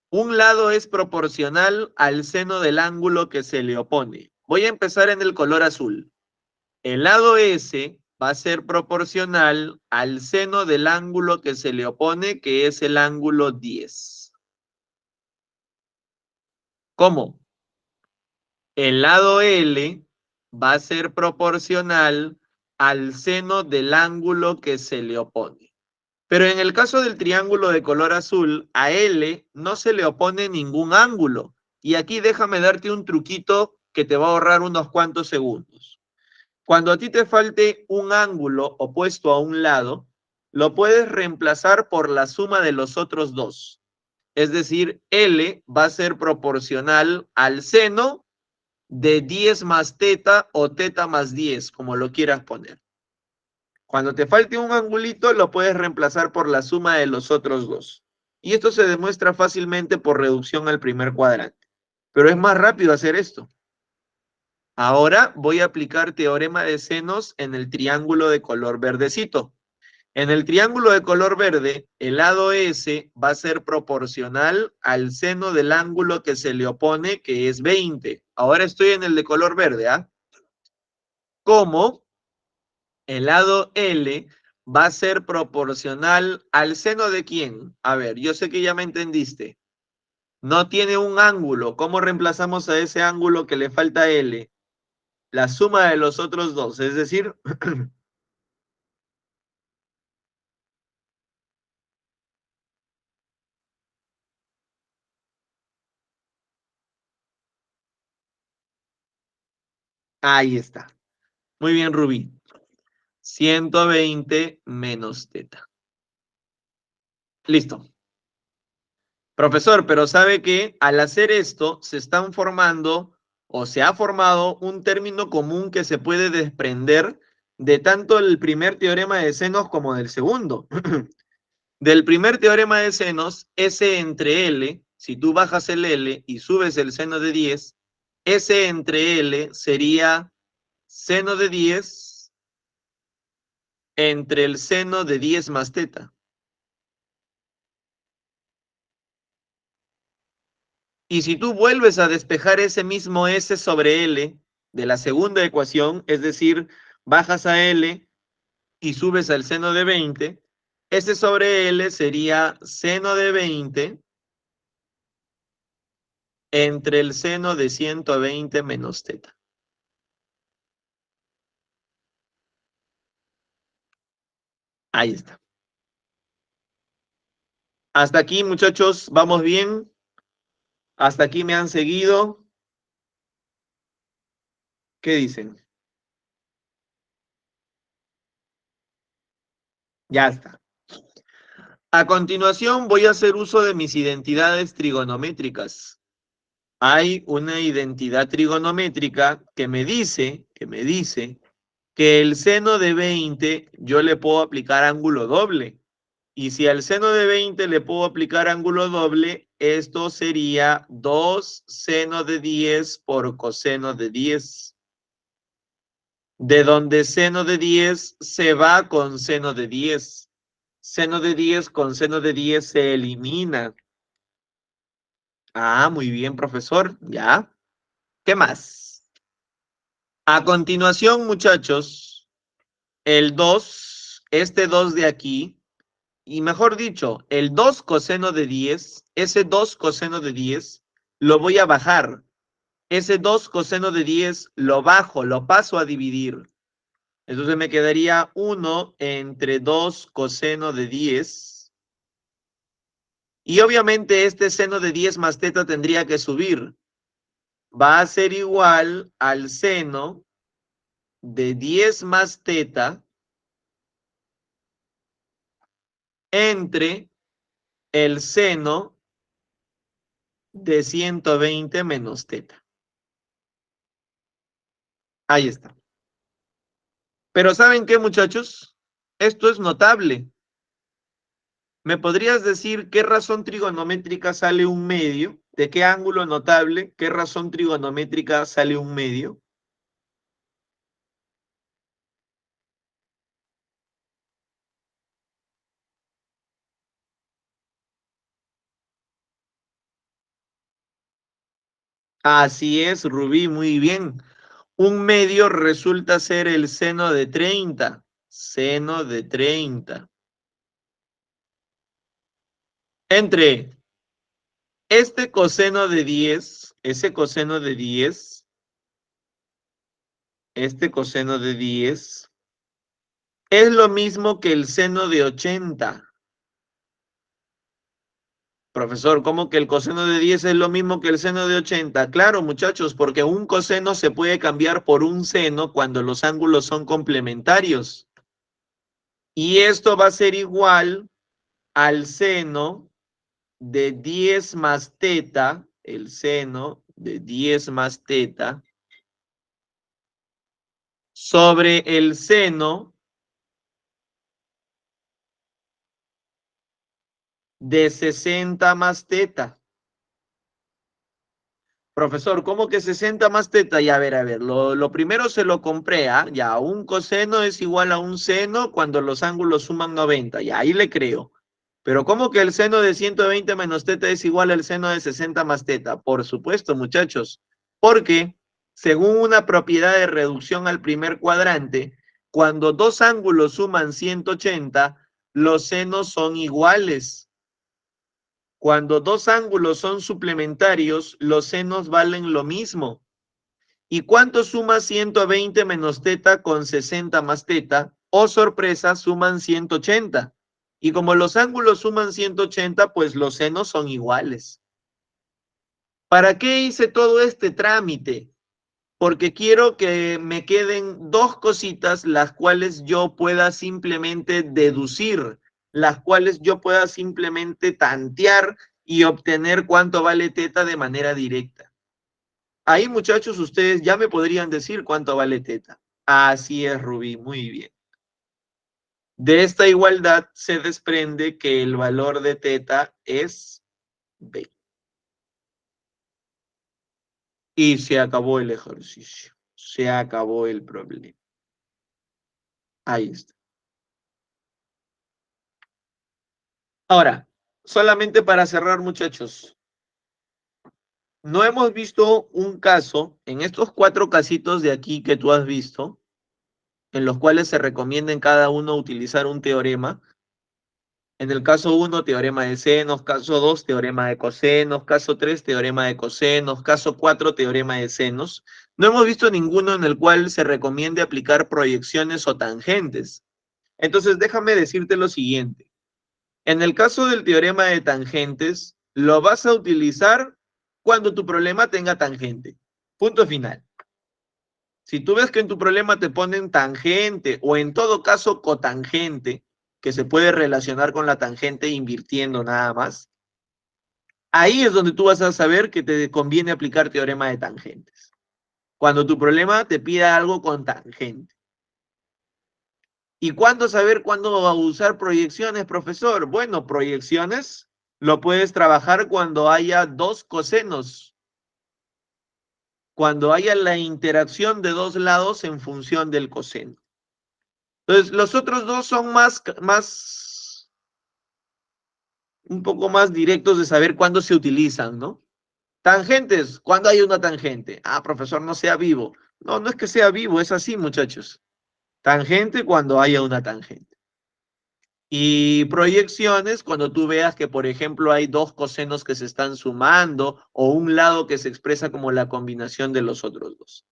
un lado es proporcional al seno del ángulo que se le opone. Voy a empezar en el color azul. El lado S va a ser proporcional al seno del ángulo que se le opone, que es el ángulo 10. ¿Cómo? El lado L va a ser proporcional al seno del ángulo que se le opone. Pero en el caso del triángulo de color azul, a L no se le opone ningún ángulo. Y aquí déjame darte un truquito que te va a ahorrar unos cuantos segundos. Cuando a ti te falte un ángulo opuesto a un lado, lo puedes reemplazar por la suma de los otros dos. Es decir, L va a ser proporcional al seno de 10 más teta o teta más 10, como lo quieras poner. Cuando te falte un angulito, lo puedes reemplazar por la suma de los otros dos. Y esto se demuestra fácilmente por reducción al primer cuadrante. Pero es más rápido hacer esto. Ahora voy a aplicar teorema de senos en el triángulo de color verdecito. En el triángulo de color verde, el lado S va a ser proporcional al seno del ángulo que se le opone, que es 20. Ahora estoy en el de color verde, ¿ah? Como el lado L va a ser proporcional al seno de quién. A ver, yo sé que ya me entendiste. No tiene un ángulo. ¿Cómo reemplazamos a ese ángulo que le falta a L? La suma de los otros dos, es decir, ahí está. Muy bien, Rubí. 120 menos teta. Listo. Profesor, pero sabe que al hacer esto se están formando o se ha formado un término común que se puede desprender de tanto el primer teorema de senos como del segundo. Del primer teorema de senos, S entre L, si tú bajas el L y subes el seno de 10, S entre L sería seno de 10 entre el seno de 10 más teta. Y si tú vuelves a despejar ese mismo S sobre L de la segunda ecuación, es decir, bajas a L y subes al seno de 20, S sobre L sería seno de 20 entre el seno de 120 menos teta. Ahí está. Hasta aquí, muchachos, ¿vamos bien? Hasta aquí me han seguido. ¿Qué dicen? Ya está. A continuación voy a hacer uso de mis identidades trigonométricas. Hay una identidad trigonométrica que el seno de 20 yo le puedo aplicar ángulo doble. Y si al seno de 20 le puedo aplicar ángulo doble, esto sería 2 seno de 10 por coseno de 10. De donde seno de 10 se va con seno de 10. Seno de 10 con seno de 10 se elimina. Ah, muy bien, profesor. Ya. ¿Qué más? A continuación, muchachos, el 2, este 2 de aquí, y mejor dicho, el 2 coseno de 10, ese 2 coseno de 10, lo voy a bajar. Ese 2 coseno de 10 lo bajo, lo paso a dividir. Entonces me quedaría 1 entre 2 coseno de 10. Y obviamente este seno de 10 más teta tendría que subir. Va a ser igual al seno de 10 más teta entre el seno de 120 menos teta. Ahí está. Pero ¿saben qué, muchachos? Esto es notable. ¿Me podrías decir qué razón trigonométrica sale un medio? ¿De qué ángulo notable? ¿Qué razón trigonométrica sale un medio? Así es, Rubí, muy bien. Un medio resulta ser el seno de 30. Seno de 30. Entre este coseno de 10, ese coseno de 10, este coseno de 10, es lo mismo que el seno de 80. Profesor, ¿cómo que el coseno de 10 es lo mismo que el seno de 80? Claro, muchachos, porque un coseno se puede cambiar por un seno cuando los ángulos son complementarios. Y esto va a ser igual al seno de 10 más teta, el seno de 10 más teta, sobre el seno de 60 más teta. Profesor, ¿cómo que 60 más teta? Ya, a ver, lo primero se lo compré, ¿ah? Ya, un coseno es igual a un seno cuando los ángulos suman 90, ya, ahí le creo. Pero ¿cómo que el seno de 120 menos teta es igual al seno de 60 más teta? Por supuesto, muchachos, porque según una propiedad de reducción al primer cuadrante, cuando dos ángulos suman 180, los senos son iguales. Cuando dos ángulos son suplementarios, los senos valen lo mismo. ¿Y cuánto suma 120 menos teta con 60 más teta? Oh, sorpresa, suman 180. Y como los ángulos suman 180, pues los senos son iguales. ¿Para qué hice todo este trámite? Porque quiero que me queden dos cositas las cuales yo pueda simplemente deducir, las cuales yo pueda simplemente tantear y obtener cuánto vale teta de manera directa. Ahí, muchachos, ustedes ya me podrían decir cuánto vale teta. Así es, Rubí, muy bien. De esta igualdad se desprende que el valor de teta es B. Y se acabó el ejercicio. Se acabó el problema. Ahí está. Ahora, solamente para cerrar, muchachos, no hemos visto un caso en estos cuatro casitos de aquí que tú has visto, en los cuales se recomienda en cada uno utilizar un teorema. En el caso 1, teorema de senos; caso 2, teorema de cosenos; caso 3, teorema de cosenos; caso 4, teorema de senos. No hemos visto ninguno en el cual se recomiende aplicar proyecciones o tangentes. Entonces, déjame decirte lo siguiente. En el caso del teorema de tangentes, lo vas a utilizar cuando tu problema tenga tangente. Punto final. Si tú ves que en tu problema te ponen tangente o en todo caso cotangente, que se puede relacionar con la tangente invirtiendo nada más, ahí es donde tú vas a saber que te conviene aplicar teorema de tangentes. Cuando tu problema te pida algo con tangente. ¿Y cuándo saber cuándo usar proyecciones, profesor? Bueno, proyecciones lo puedes trabajar cuando haya dos cosenos, cuando haya la interacción de dos lados en función del coseno. Entonces, los otros dos son un poco más directos de saber cuándo se utilizan, ¿no? Tangentes, ¿cuándo hay una tangente? Ah, profesor, no sea vivo. No, no es que sea vivo, es así, muchachos. Tangente cuando haya una tangente. Y proyecciones, cuando tú veas que, por ejemplo, hay dos cosenos que se están sumando o un lado que se expresa como la combinación de los otros dos.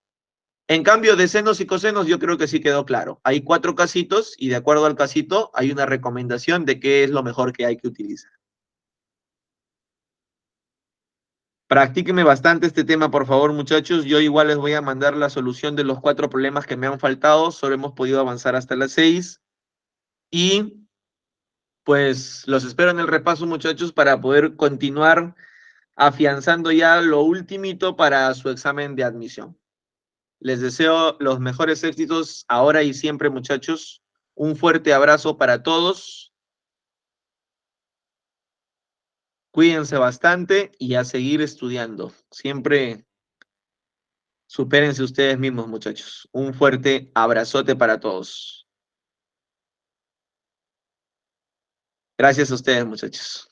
En cambio, de senos y cosenos, yo creo que sí quedó claro. Hay cuatro casitos y de acuerdo al casito hay una recomendación de qué es lo mejor que hay que utilizar. Practíquenme bastante este tema, por favor, muchachos. Yo igual les voy a mandar la solución de los cuatro problemas que me han faltado. Solo hemos podido avanzar hasta las 6. Y pues los espero en el repaso, muchachos, para poder continuar afianzando ya lo ultimito para su examen de admisión. Les deseo los mejores éxitos ahora y siempre, muchachos. Un fuerte abrazo para todos. Cuídense bastante y a seguir estudiando. Siempre supérense ustedes mismos, muchachos. Un fuerte abrazote para todos. Gracias a ustedes, muchachos.